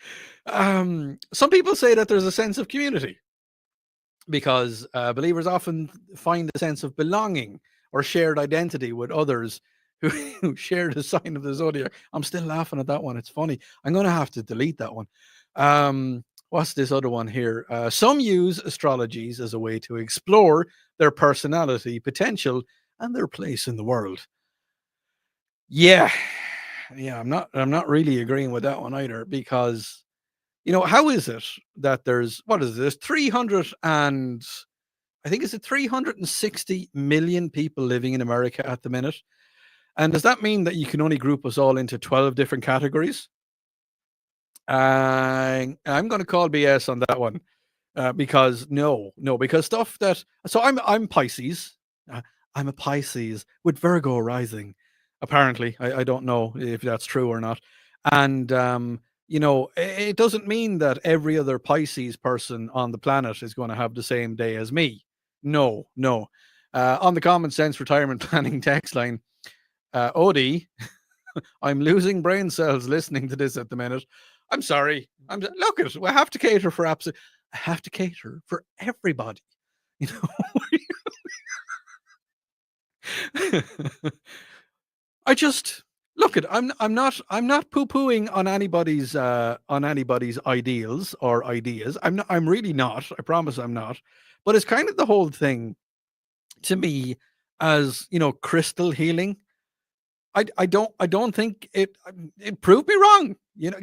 Some people say that there's a sense of community because believers often find a sense of belonging or shared identity with others who share the sign of the zodiac. I'm still laughing at that one. It's funny. I'm going to have to delete that one. What's this other one here? Some use astrologies as a way to explore their personality potential and their place in the world. Yeah, I'm not really agreeing with that one either, because how is it that there's 300 and I think it's 360 million people living in America at the minute, and does that mean that you can only group us all into 12 different categories? I'm going to call BS on that one, because no, because stuff that, so I'm Pisces. I'm a Pisces with Virgo rising. Apparently, I don't know if that's true or not. And it doesn't mean that every other Pisces person on the planet is going to have the same day as me. No, no. On the Common Sense Retirement Planning text line, Odi, I'm losing brain cells listening to this at the minute. I'm sorry. Look at it. I have to cater for I have to cater for everybody. You know, I just look at. I'm not poo pooing on anybody's ideals or ideas. I'm really not. I promise I'm not. But it's kind of the whole thing to me as crystal healing. I don't think it proved me wrong.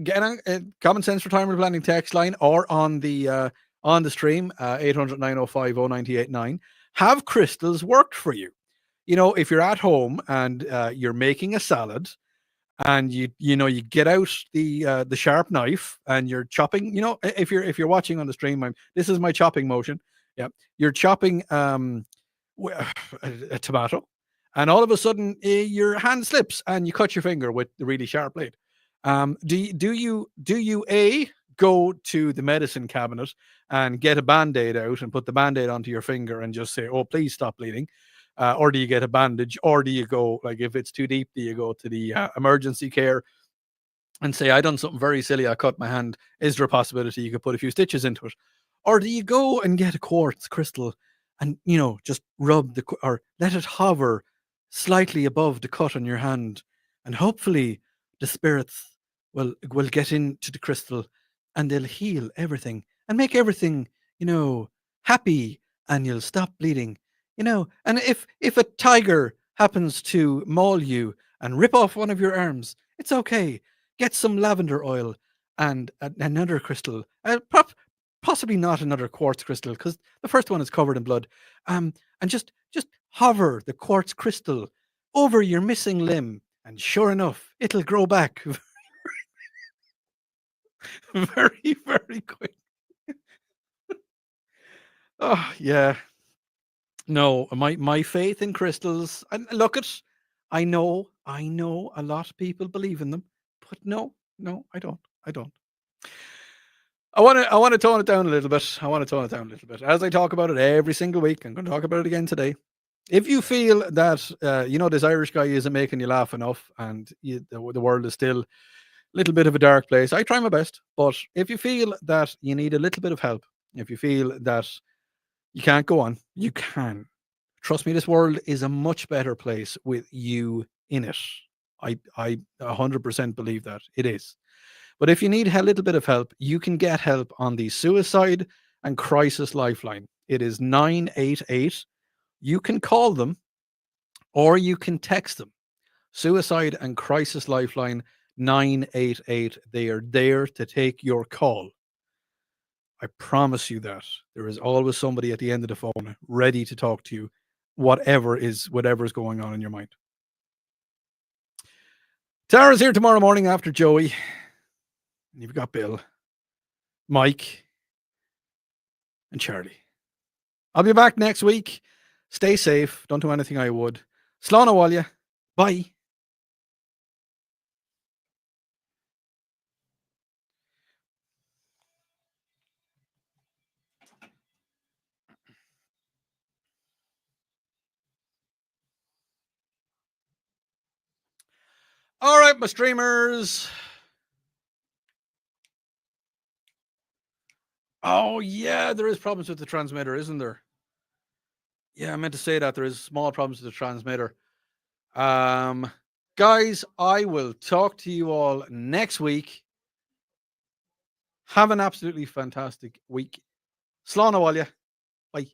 Get on Common Sense Retirement Planning text line or on the stream 800-905-0989. Have crystals worked for you? If you're at home and you're making a salad and you get out the sharp knife and you're chopping, if you're watching on the stream, this is my chopping motion. Yeah, you're chopping a tomato, and all of a sudden your hand slips and you cut your finger with the really sharp blade. Do you A, go to the medicine cabinet and get a Band-Aid out and put the Band-Aid onto your finger and just say, oh, please stop bleeding? Or do you get a bandage? Or do you go, like, if it's too deep, do you go to the emergency care and say, I done something very silly, I cut my hand. Is there a possibility you could put a few stitches into it? Or do you go and get a quartz crystal and, just rub or let it hover slightly above the cut on your hand, and hopefully the spirits will get into the crystal and they'll heal everything and make everything, happy, and you'll stop bleeding. And if a tiger happens to maul you and rip off one of your arms, it's okay. Get some lavender oil and another crystal, possibly not another quartz crystal, because the first one is covered in blood. And just hover the quartz crystal over your missing limb, and sure enough, it'll grow back very, very quick. Oh yeah. No, my faith in crystals, and look at, I know a lot of people believe in them, but no, I don't. I want to tone it down a little bit. As I talk about it every single week. I'm going to talk about it again today. If you feel that this Irish guy isn't making you laugh enough, and the world is still a little bit of a dark place, I try my best. But if you feel that you need a little bit of help, if you feel that you can't go on, you can. Trust me, this world is a much better place with you in it. I 100% believe that it is. But if you need a little bit of help, you can get help on the Suicide and Crisis Lifeline. It is 988. You can call them or you can text them. Suicide and Crisis Lifeline 988. They are there to take your call. I promise you that. There is always somebody at the end of the phone ready to talk to you, whatever is going on in your mind. Tara's here tomorrow morning after Joey. And you've got Bill, Mike, and Charlie. I'll be back next week. Stay safe. Don't do anything I would. Slán Abhaile. Bye. All right, my streamers. Oh, yeah, there is problems with the transmitter, isn't there? Yeah, I meant to say that there is small problems with the transmitter. Guys, I will talk to you all next week. Have an absolutely fantastic week. Slán Abhaile. Bye.